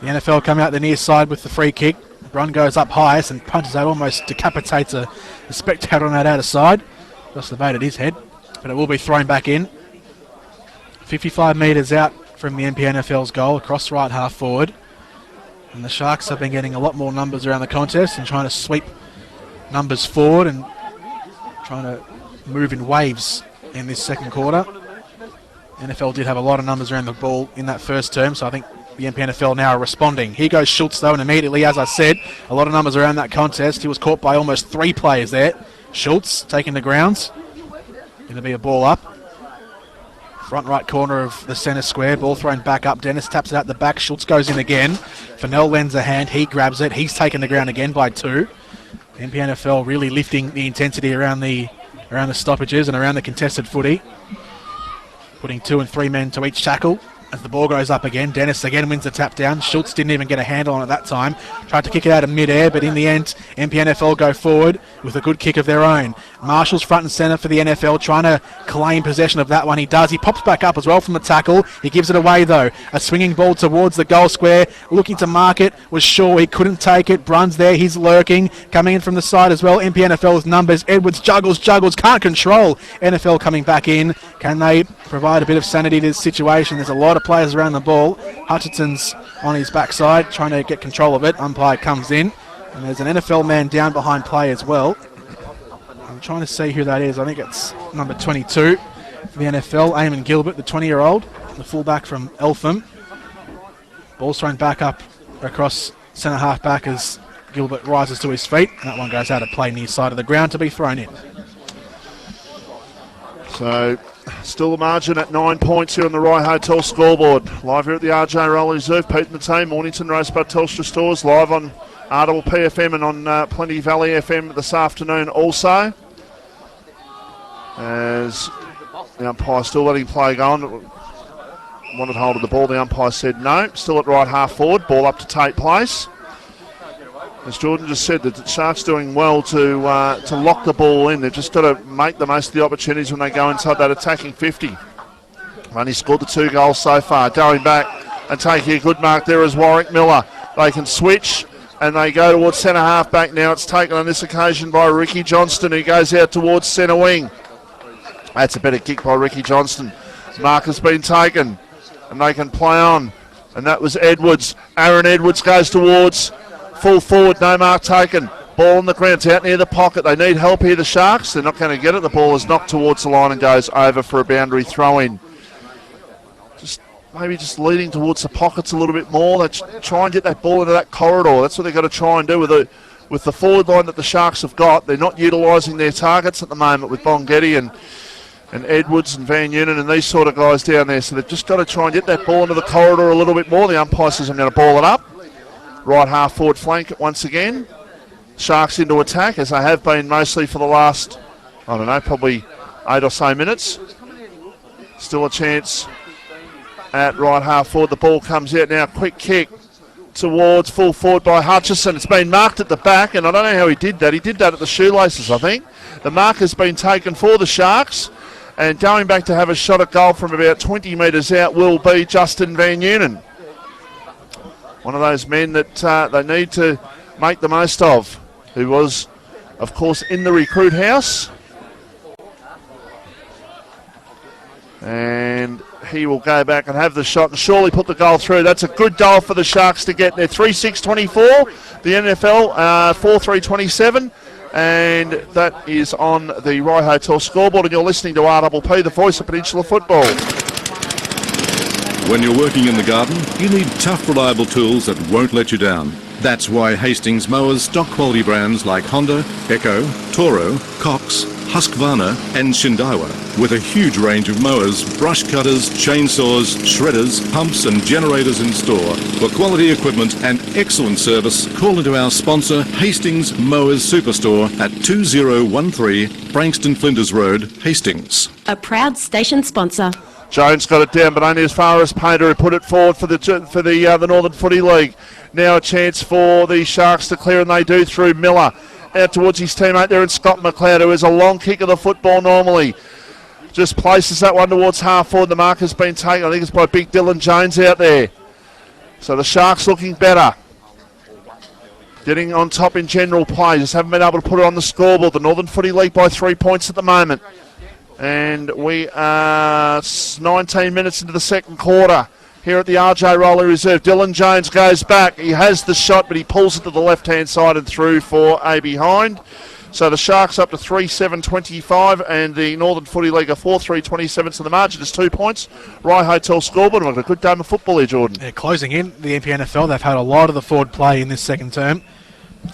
the NFL come out the near side with the free kick. Run goes up highest and punches out, almost decapitates a spectator on that outer side. Just evaded his head, but it will be thrown back in. 55 metres out from the MPNFL's goal, across right half forward. And the Sharks have been getting a lot more numbers around the contest and trying to sweep numbers forward and trying to move in waves in this second quarter. NFL did have a lot of numbers around the ball in that first term, so I think the MPNFL now are responding. Here goes Schultz though, and immediately, as I said, a lot of numbers around that contest. He was caught by almost 3 players there. Schultz taking the grounds. Going to be a ball up. Front right corner of the centre square. Ball thrown back up. Dennis taps it out the back. Schultz goes in again. Fennell lends a hand. He grabs it. He's taken the ground again by 2. MPNFL really lifting the intensity around the stoppages and around the contested footy. Putting 2 and 3 men to each tackle. As the ball goes up again, Dennis again wins the tap down. Schultz didn't even get a handle on it that time. Tried to kick it out of mid-air, but in the end, MPNFL go forward with a good kick of their own. Marshall's front and centre for the NFL, trying to claim possession of that one. He does. He pops back up as well from the tackle. He gives it away, though. A swinging ball towards the goal square. Looking to mark it. Was sure he couldn't take it. Bruns there. He's lurking. Coming in from the side as well. MPNFL's numbers. Edwards juggles. Can't control. NFL coming back in. Can they provide a bit of sanity to this situation? There's a lot of players around the ball. Hutchison's on his backside trying to get control of it. Umpire comes in and there's an NFL man down behind play as well. I'm trying to see who that is. I think it's number 22 for the NFL, Eamon Gilbert, the 20-year-old, the fullback from Eltham. Ball's thrown back up across centre half back as Gilbert rises to his feet. That one goes out of play near side of the ground to be thrown in. So still the margin at 9 points here on the Rye Hotel scoreboard. Live here at the RJ Roll Reserve. Pete and the team, Mornington Rosebud Telstra stores, live on RPPFM and on Plenty Valley FM this afternoon also. As the umpire still letting play go on. Wanted hold of the ball, the umpire said no. Still at right half forward, ball up to take place. As Jordan just said, the Sharks doing well to lock the ball in. They've just got to make the most of the opportunities when they go inside that attacking 50. Only scored the 2 goals so far. Going back and taking a good mark there is Warwick Miller. They can switch and they go towards centre half back now. It's taken on this occasion by Ricky Johnston, who goes out towards centre wing. That's a better kick by Ricky Johnston. Mark has been taken and they can play on. And that was Edwards. Aaron Edwards goes towards full forward, no mark taken. Ball on the ground, it's out near the pocket. They need help here, the Sharks. They're not going to get it. The ball is knocked towards the line and goes over for a boundary throw-in. Maybe just leading towards the pockets a little bit more. They try and get that ball into that corridor. That's what they've got to try and do with the forward line that the Sharks have got. They're not utilising their targets at the moment with Bongetti and Edwards and Van Unen and these sort of guys down there. So they've just got to try and get that ball into the corridor a little bit more. The umpire says I'm going to ball it up. Right half forward flank once again. Sharks into attack as they have been mostly for the last, I don't know, probably 8 or so minutes. Still a chance at right half forward. The ball comes out now. Quick kick towards full forward by Hutchison. It's been marked at the back, and I don't know how he did that. He did that at the shoelaces, I think. The mark has been taken for the Sharks, and going back to have a shot at goal from about 20 metres out will be Justin Van Neunen. One of those men that they need to make the most of, who was, of course, in the recruit house. And he will go back and have the shot and surely put the goal through. That's a good goal for the Sharks to get there. 3-6-24, the NFL 4-3-27, and that is on the Rye Hotel scoreboard, and you're listening to RPP, the voice of Peninsula football. When you're working in the garden, you need tough, reliable tools that won't let you down. That's why Hastings mowers stock quality brands like Honda, Echo, Toro, Cox, Husqvarna and Shindaiwa. With a huge range of mowers, brush cutters, chainsaws, shredders, pumps and generators in store. For quality equipment and excellent service, call into our sponsor Hastings Mowers Superstore at 2013 Frankston Flinders Road, Hastings. A proud station sponsor. Jones got it down, but only as far as Painter, who put it forward for the Northern Footy League. Now a chance for the Sharks to clear, and they do through Miller. Out towards his teammate there in Scott McLeod, who is a long kick of the football normally. Just places that one towards half forward. The mark has been taken. I think it's by big Dylan Jones out there. So the Sharks looking better. Getting on top in general play. Just haven't been able to put it on the scoreboard. The Northern Footy League by 3 points at the moment. And we are 19 minutes into the second quarter here at the RJ Rowley Reserve. Dylan Jones goes back. He has the shot, but he pulls it to the left-hand side and through for a behind. So the Sharks up to 3-7-25, and the Northern Footy League are 4-3-27. So the margin is 2 points. Rye Hotel scoreboard. We've got a good game of football here, Jordan. Yeah, closing in the MPNFL. They've had a lot of the forward play in this second term.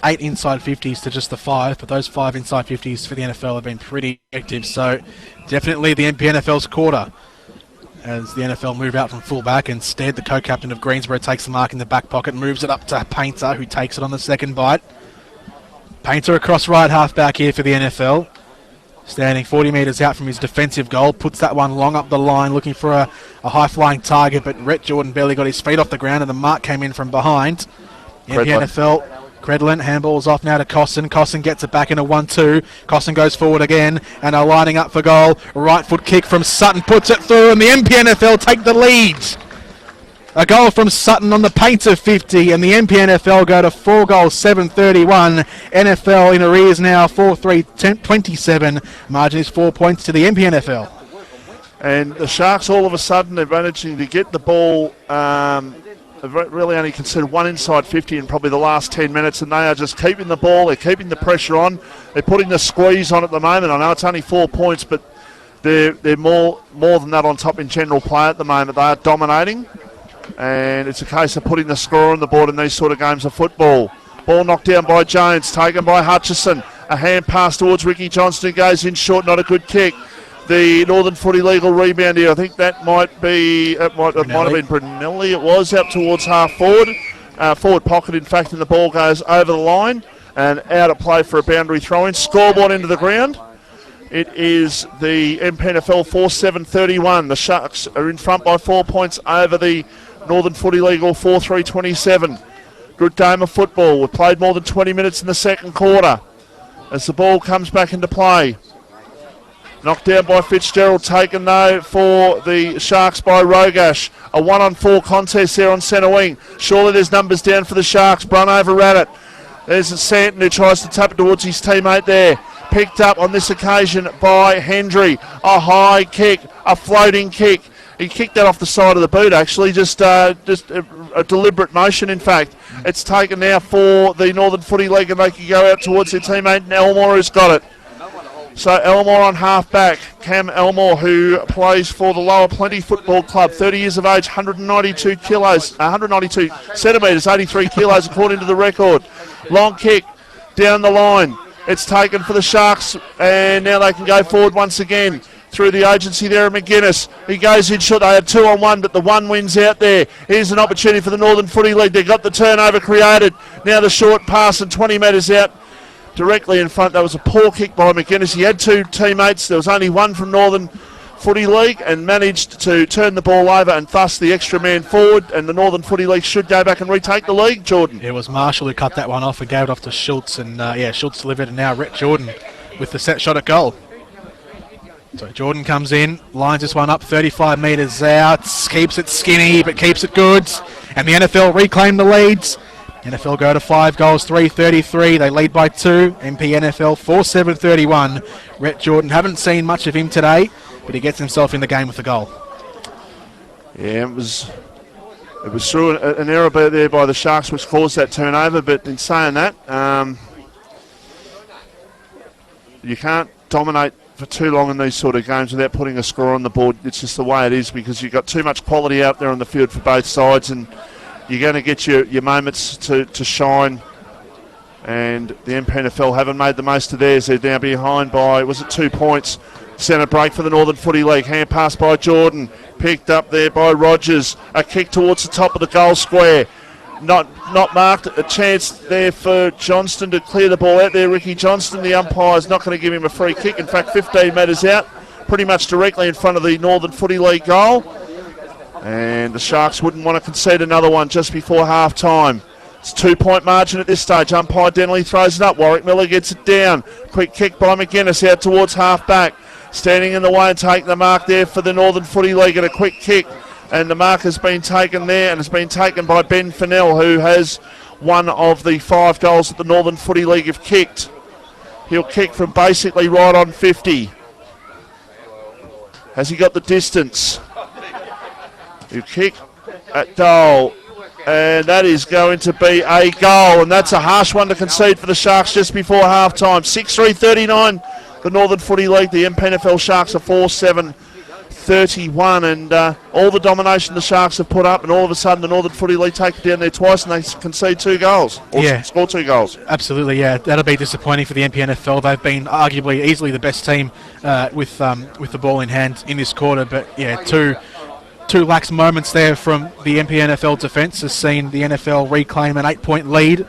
8 inside 50s to just the 5, but those 5 inside 50s for the NFL have been pretty active. So definitely the MPNFL's quarter, as the NFL move out from fullback. Instead, the co-captain of Greensboro takes the mark in the back pocket, moves it up to Painter, who takes it on the second bite. Painter across right half back here for the NFL, standing 40 metres out from his defensive goal, puts that one long up the line, looking for a high-flying target, but Rhett Jordan barely got his feet off the ground, and the mark came in from behind. MPNFL, Credlin, handball's off now to Cosson. Cosson gets it back in a 1-2. Cosson goes forward again and are lining up for goal. Right foot kick from Sutton, puts it through, and the MPNFL take the lead. A goal from Sutton on the Painter 50, and the MPNFL go to 4 goals, 7-31. NFL in arrears now, 4-3-27. Margin is 4 points to the MPNFL. And the Sharks, all of a sudden, they're managing to get the ball. They've really only considered 1 inside 50 in probably the last 10 minutes, and they are just keeping the ball. They're keeping the pressure on. They're putting the squeeze on at the moment. I know it's only 4 points, but they're more than that on top in general play at the moment. They are dominating, and it's a case of putting the score on the board in these sort of games of football. Ball knocked down by Jones, taken by Hutchison. A hand pass towards Ricky Johnston, who goes in short, not a good kick. The Northern Footy League will rebound here. I think that might be, it might have been Brunelli. It was out towards half forward. Forward pocket, in fact, and the ball goes over the line and out of play for a boundary throw-in. Scoreboard into the ground. It is the MPNFL 4-7-31. The Sharks are in front by 4 points over the Northern Footy League, all 4-3-27. Good game of football. We've played more than 20 minutes in the second quarter as the ball comes back into play. Knocked down by Fitzgerald, taken though for the Sharks by Rogash. A 1-on-4 contest there on centre wing. Surely there's numbers down for the Sharks. Brun over at it. There's Santon who tries to tap it towards his teammate there. Picked up on this occasion by Hendry. A high kick, a floating kick. He kicked that off the side of the boot actually, just a deliberate motion in fact. It's taken now for the Northern Footy League, and they can go out towards their teammate Elmore, who's got it. So Elmore on half-back. Cam Elmore, who plays for the Lower Plenty Football Club, 30 years of age, 192 centimetres, 83 kilos according to the record. Long kick down the line. It's taken for the Sharks, and now they can go forward once again through the agency there of McGuinness. He goes in short. They had 2-on-1, but the one wins out there. Here's an opportunity for the Northern Footy League. They got the turnover created. Now the short pass and 20 metres out. Directly in front, that was a poor kick by McGuinness. He had 2 teammates. There was only one from Northern Footy League and managed to turn the ball over and thus the extra man forward, and the Northern Footy League should go back and retake the league, Jordan. It was Marshall who cut that one off and gave it off to Schultz, and Schultz delivered, and now Rhett Jordan with the set shot at goal. So Jordan comes in, lines this one up 35 metres out, keeps it skinny but keeps it good, and the NFL reclaim the leads. NFL go to 5 goals, 3-33. They lead by 2. MPNFL 4-7-31. Rhett Jordan, haven't seen much of him today, but he gets himself in the game with the goal. Yeah, it was through an error there by the Sharks which caused that turnover, but in saying that, you can't dominate for too long in these sort of games without putting a score on the board. It's just the way it is, because you've got too much quality out there on the field for both sides, and you're going to get your moments to shine, and the MPNFL haven't made the most of theirs. They're now behind by, was it 2 points? Centre break for the Northern Footy League. Hand pass by Jordan, picked up there by Rogers. A kick towards the top of the goal square. Not marked. A chance there for Johnston to clear the ball out there. Ricky Johnston, the umpire's not going to give him a free kick. In fact, 15 metres out, pretty much directly in front of the Northern Footy League goal. And the Sharks wouldn't want to concede another one just before half-time. It's a 2-point margin at this stage. Umpire Denley throws it up. Warwick Miller gets it down. Quick kick by McGuinness out towards half-back. Standing in the way and taking the mark there for the Northern Footy League, and a quick kick. And the mark has been taken there, and it's been taken by Ben Fennell, who has one of the 5 goals that the Northern Footy League have kicked. He'll kick from basically right on 50. Has he got the distance? He'll kick at goal, and that is going to be a goal, and that's a harsh one to concede for the Sharks just before half-time. 6-3-39, the Northern Footy League. The MPNFL Sharks are 4-7-31, and all the domination the Sharks have put up, and all of a sudden the Northern Footy League take it down there twice and they concede 2 goals, or score 2 goals. Absolutely, yeah. That'll be disappointing for the MPNFL. They've been arguably easily the best team with the ball in hand in this quarter, but yeah, two lax moments there from the MPNFL defence has seen the NFL reclaim an 8-point lead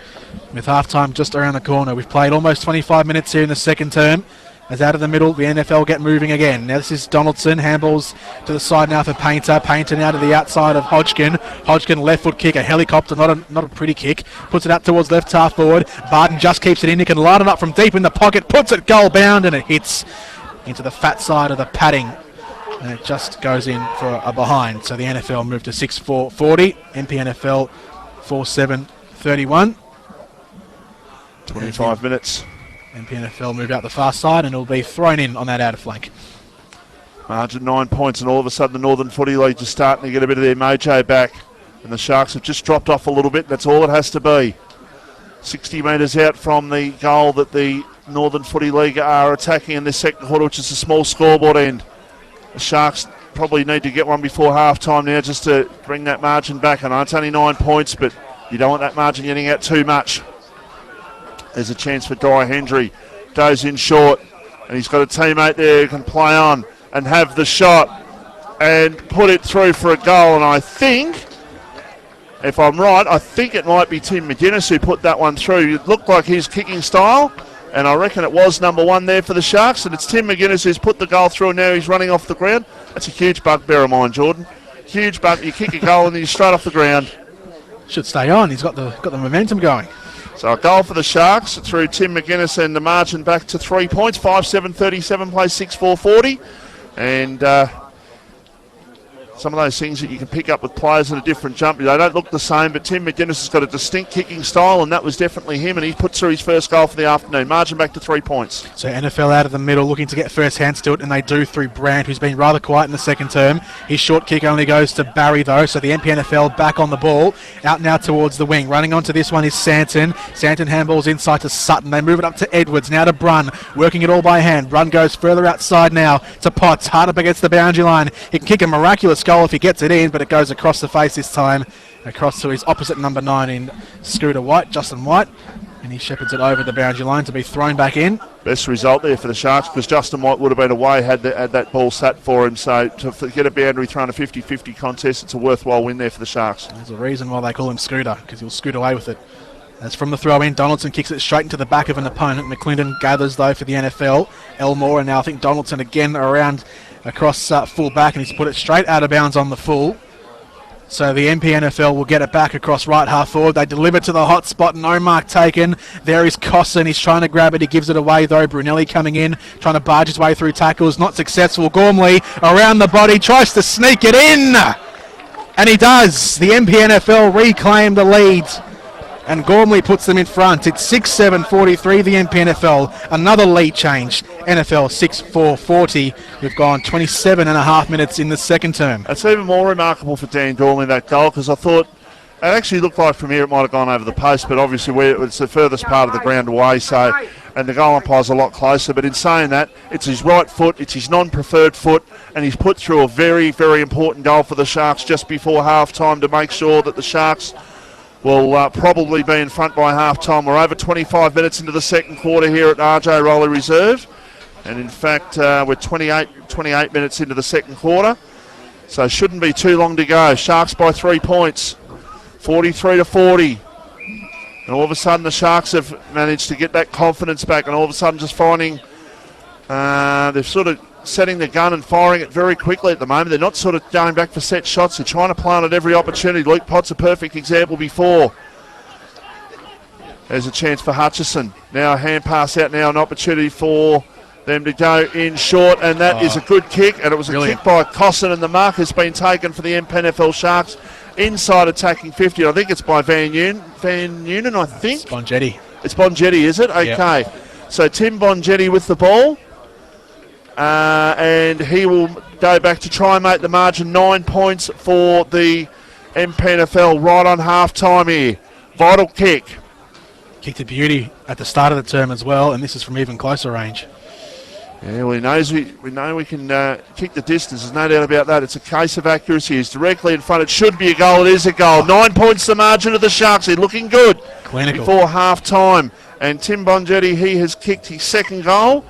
with half-time just around the corner. We've played almost 25 minutes here in the second term. As out of the middle, the NFL get moving again. Now this is Donaldson, handballs to the side now for Painter. Painter now to the outside of Hodgkin. Hodgkin left foot kick, a helicopter, not a pretty kick. Puts it out towards left half forward. Barden just keeps it in. He can line it up from deep in the pocket, puts it goal bound, and it hits into the fat side of the padding. And it just goes in for a behind. So the NFL moved to 6-4-40. MPNFL 4-7-31. 25 minutes. MPNFL moved out the far side, and it'll be thrown in on that outer flank. Margin 9 points, and all of a sudden the Northern Footy League just starting to get a bit of their mojo back. And the Sharks have just dropped off a little bit. That's all it has to be. 60 metres out from the goal that the Northern Footy League are attacking in this second quarter, which is a small scoreboard end. The Sharks probably need to get one before half-time now just to bring that margin back. I know it's only 9 points, but you don't want that margin getting out too much. There's a chance for Dry Hendry. Goes in short, and he's got a teammate there who can play on and have the shot and put it through for a goal. And I think, if I'm right, I think it might be Tim McGuinness who put that one through. It looked like his kicking style, and I reckon it was number 1 there for the Sharks, and it's Tim McGuinness who's put the goal through, and now he's running off the ground. That's a huge bugbear of mine, Jordan. Huge bug. You kick a goal and then you're straight off the ground. Should stay on. He's got the momentum going. So a goal for the Sharks through Tim McGuinness, and the margin back to 3 points. 5-7-37 plays 6-4-40. And some of those things that you can pick up with players at a different jump. They don't look the same, but Tim McGuinness has got a distinct kicking style, and that was definitely him, and he put through his first goal for the afternoon. Margin back to 3 points. So NFL out of the middle looking to get first hands to it, and they do through Brandt, who's been rather quiet in the second term. His short kick only goes to Barry, though, so the MPNFL back on the ball. Out now towards the wing. Running onto this one is Santon. Santon handballs inside to Sutton. They move it up to Edwards, now to Brunn, working it all by hand. Brunn goes further outside now to Potts, hard up against the boundary line. He can kick a miraculous goal if he gets it in, but it goes across the face this time, across to his opposite number 9 in Scooter White, Justin White, and he shepherds it over the boundary line to be thrown back in. Best result there for the Sharks, because Justin White would have been away had that ball sat for him, so to get a boundary thrown a 50-50 contest, it's a worthwhile win there for the Sharks. There's a reason why they call him Scooter, because he'll scoot away with it. As from the throw in, Donaldson kicks it straight into the back of an opponent. McClendon gathers though for the NFL. Elmore, and now I think Donaldson again around across full back, and he's put it straight out of bounds on the full. So the MPNFL will get it back across right half forward. They deliver to the hot spot. No mark taken. There is Hutchison. He's trying to grab it. He gives it away though. Brunelli coming in, trying to barge his way through tackles. Not successful. Gormley around the body. Tries to sneak it in. And he does. The MPNFL reclaim the lead. And Gormley puts them in front. It's 6-7-43, the MPNFL. Another lead change. NFL 6-4-40. We've gone 27 and a half minutes in the second term. It's even more remarkable for Dan Gormley, that goal, because I thought it actually looked like from here it might have gone over the post, but obviously it's the furthest part of the ground away, so, and the goal umpire's a lot closer. But in saying that, it's his right foot, it's his non-preferred foot, and he's put through a very, very important goal for the Sharks just before half-time to make sure that the Sharks will probably be in front by half-time. We're over 25 minutes into the second quarter here at RJ Rowley Reserve. And in fact, we're 28 minutes into the second quarter. So shouldn't be too long to go. Sharks by 3 points, 43-40. And all of a sudden the Sharks have managed to get that confidence back, and all of a sudden just finding they're sort of setting the gun and firing it very quickly at the moment. They're not sort of going back for set shots. They're trying to plant at every opportunity. Luke Potts a perfect example before. There's a chance for Hutchison. Now a hand pass out now, an opportunity for them to go in short, and that is a good kick, and it was a kick by Hutchison, and the mark has been taken for the MPNFL Sharks inside attacking 50. I think it's by Van Noonan, I think. It's Bongetti. It's Bongetti, is it? Okay. Yep. So Tim Bongetti with the ball. And he will go back to try and make the margin 9 points for the MPNFL right on half-time here. Vital kick. Kicked a beauty at the start of the term as well, and this is from even closer range. Yeah, well, we know we can kick the distance. There's no doubt about that. It's a case of accuracy. He's directly in front. It should be a goal. It is a goal. 9 points the margin of the Sharks. They're looking good before half-time. And Tim Bongetti, he has kicked his second goal.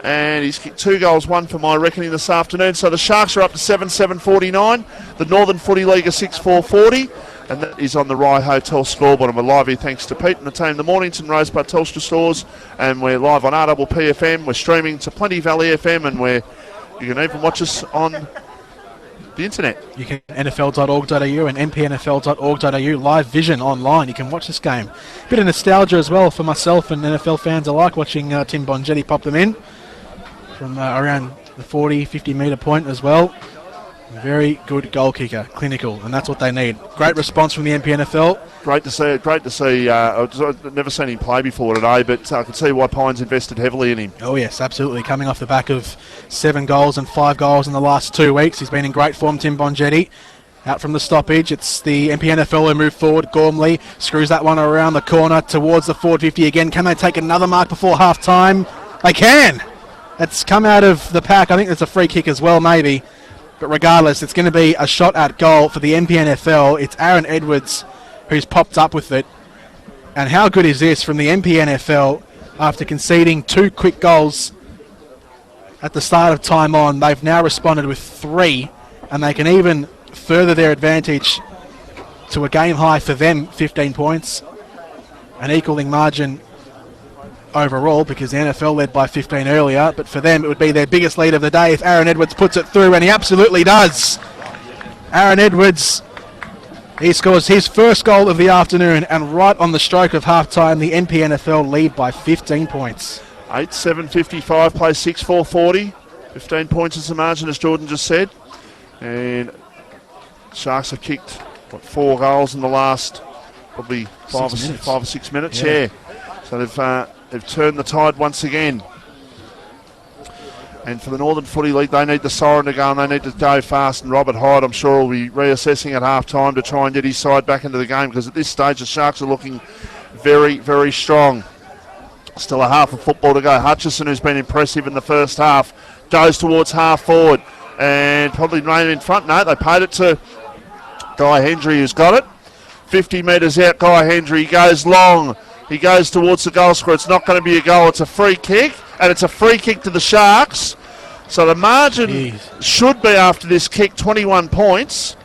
And he's kicked 2 goals, 1 for my reckoning this afternoon. So the Sharks are up to 7-7-49. The Northern Footy League is 6-4-40. And that is on the Rye Hotel scoreboard. And we're live here thanks to Pete and the team, the Mornington Rosebud Telstra stores. And we're live on RPPFM. We're streaming to Plenty Valley FM. And you can even watch us on the internet. You can nfl.org.au and mpnfl.org.au. Live vision online. You can watch this game. Bit of nostalgia as well for myself and NFL fans alike, watching Tim Bongetti pop them in from around the 40, 50 metre point as well. Very good goal kicker, clinical, and that's what they need. Great response from the MPNFL. Great to see. I've never seen him play before today, but I can see why Pine's invested heavily in him. Oh yes, absolutely. Coming off the back of 7 goals and 5 goals in the last 2 weeks. He's been in great form, Tim Bongetti. Out from the stoppage, it's the MPNFL who move forward. Gormley screws that one around the corner towards the forward 50 again. Can they take another mark before half-time? They can! It's come out of the pack. I think it's a free kick as well, maybe. But regardless, it's going to be a shot at goal for the MPNFL. It's Aaron Edwards who's popped up with it. And how good is this from the MPNFL after conceding 2 quick goals at the start of time on? They've now responded with 3, and they can even further their advantage to a game high for them, 15 points. An equaling margin overall, because the NFL led by 15 earlier, but for them it would be their biggest lead of the day if Aaron Edwards puts it through, and he absolutely does. Aaron Edwards, he scores his first goal of the afternoon, and right on the stroke of half-time, the MPNFL lead by 15 points. 8-7-55, play 6-4-40. 15 points is the margin, as Jordan just said. And Sharks have kicked, 4 goals in the last probably 5 or 6 minutes. Yeah. So they've turned the tide once again. And for the Northern Footy League, they need the siren to go, and they need to go fast. And Robert Hyde, I'm sure, will be reassessing at half-time to try and get his side back into the game, because at this stage the Sharks are looking very, very strong. Still a half of football to go. Hutchison, who's been impressive in the first half, goes towards half-forward and probably ran in front. No, they paid it to Guy Hendry, who's got it. 50 metres out, Guy Hendry goes long. He goes towards the goal scorer. It's not going to be a goal. It's a free kick, and it's a free kick to the Sharks. So the margin should be, after this kick, 21 points.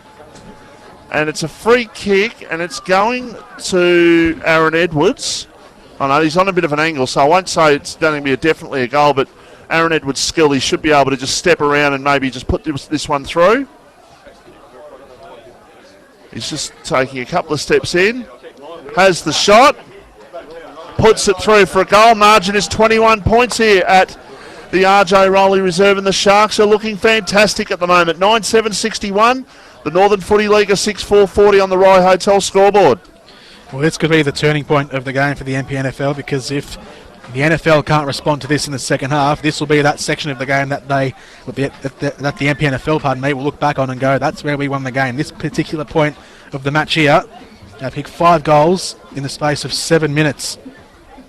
And it's a free kick, and it's going to Aaron Edwards. I know he's on a bit of an angle, so I won't say it's going to be definitely a goal, but Aaron Edwards' skill. He should be able to just step around and maybe just put this one through. He's just taking a couple of steps in. Has the shot. Puts it through for a goal. Margin is 21 points here at the RJ Rowley Reserve, and the Sharks are looking fantastic at the moment. 9-7-61. The Northern Footy League are 6-4-40 on the Rye Hotel scoreboard. Well, this could be the turning point of the game for the MPNFL, because if the NFL can't respond to this in the second half, this will be that section of the game that the MPNFL, will look back on and go, that's where we won the game. This particular point of the match here, they picked 5 goals in the space of 7 minutes,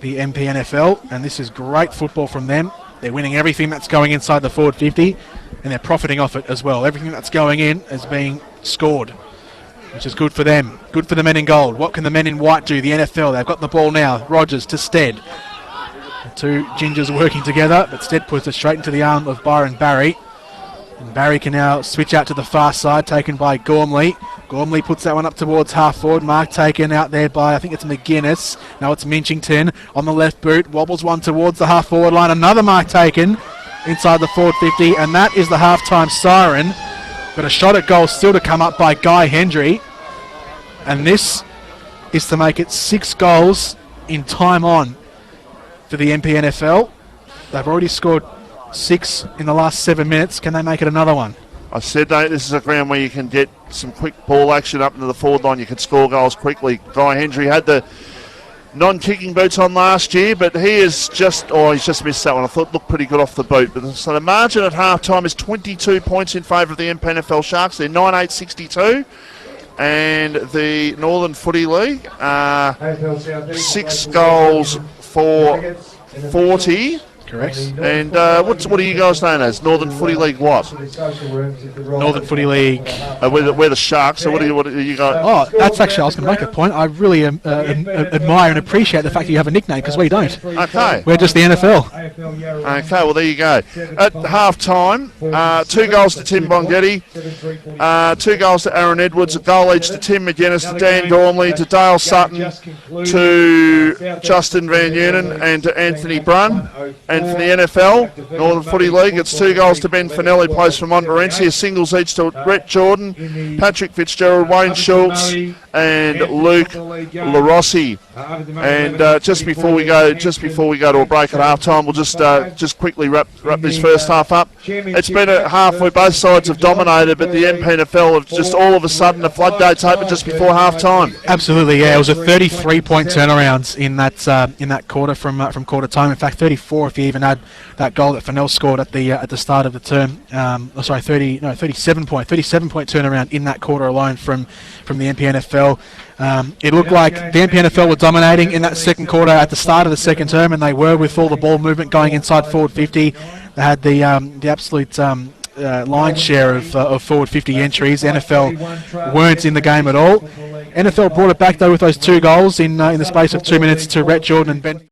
the MPNFL, and this is great football from them. They're winning everything that's going inside the forward 50, and they're profiting off it as well. Everything that's going in is being scored, which is good for them. Good for the men in gold. What can the men in white do? The NFL, they've got the ball now. Rogers to Stead. The two gingers working together, but Stead puts it straight into the arm of Byron Barry. And Barry can now switch out to the far side, taken by Gormley. Gormley puts that one up towards half forward. Mark taken out there by, I think it's McGuinness. Now it's Minchington on the left boot. Wobbles one towards the half forward line. Another mark taken inside the forward 50, and that is the halftime siren. But a shot at goal still to come up by Guy Hendry. And this is to make it 6 goals in time on for the MPNFL. They've already scored 6 in the last 7 minutes. Can they make it another one? I said this is a ground where you can get some quick ball action up into the forward line. You can score goals quickly. Guy Hendry had the non-kicking boots on last year, but he's just missed that one. I thought it looked pretty good off the boot. But so the margin at half-time is 22 points in favour of the MPNFL Sharks. They're 9-8-62. And the Northern Footy League, 6 goals for 40. Correct. And what are you guys known as? Northern Footy League what? Northern Footy League. We're the Sharks, so what are you guys? Oh, that's actually, I was going to make a point. I really admire and appreciate the fact that you have a nickname, because we don't. Okay. We're just the NFL. Okay, well, there you go. At half-time, 2 goals to Tim Bongetti, 2 goals to Aaron Edwards, a goal each to Tim McGuinness, to Dan Gormley, to Dale Sutton, to Justin Van Eunen, and to Anthony Brunn. And for the NFL, Northern Footy League, it's 2 goals to Ben Finelli, plays for Montmorency, singles each to Brett Jordan, Patrick Fitzgerald, Wayne Schultz, and Luke LaRossi. And just before we go to a break at half-time, we'll just quickly wrap this first half up. It's been a half where both sides have dominated, but the MPNFL have just all of a sudden the floodgates opened just before half-time. Absolutely, yeah. It was a 33-point turnaround in that quarter from quarter time. In fact, 34 if you even add that goal that Fennell scored at the start of the term. 37-point turnaround in that quarter alone from the MPNFL. It looked like the MPNFL were dominating in that second quarter at the start of the second term, and they were, with all the ball movement going inside forward 50. They had the absolute line share of forward 50 entries. NFL weren't in the game at all. NFL brought it back though with those 2 goals in the space of 2 minutes to Rhett Jordan and Ben.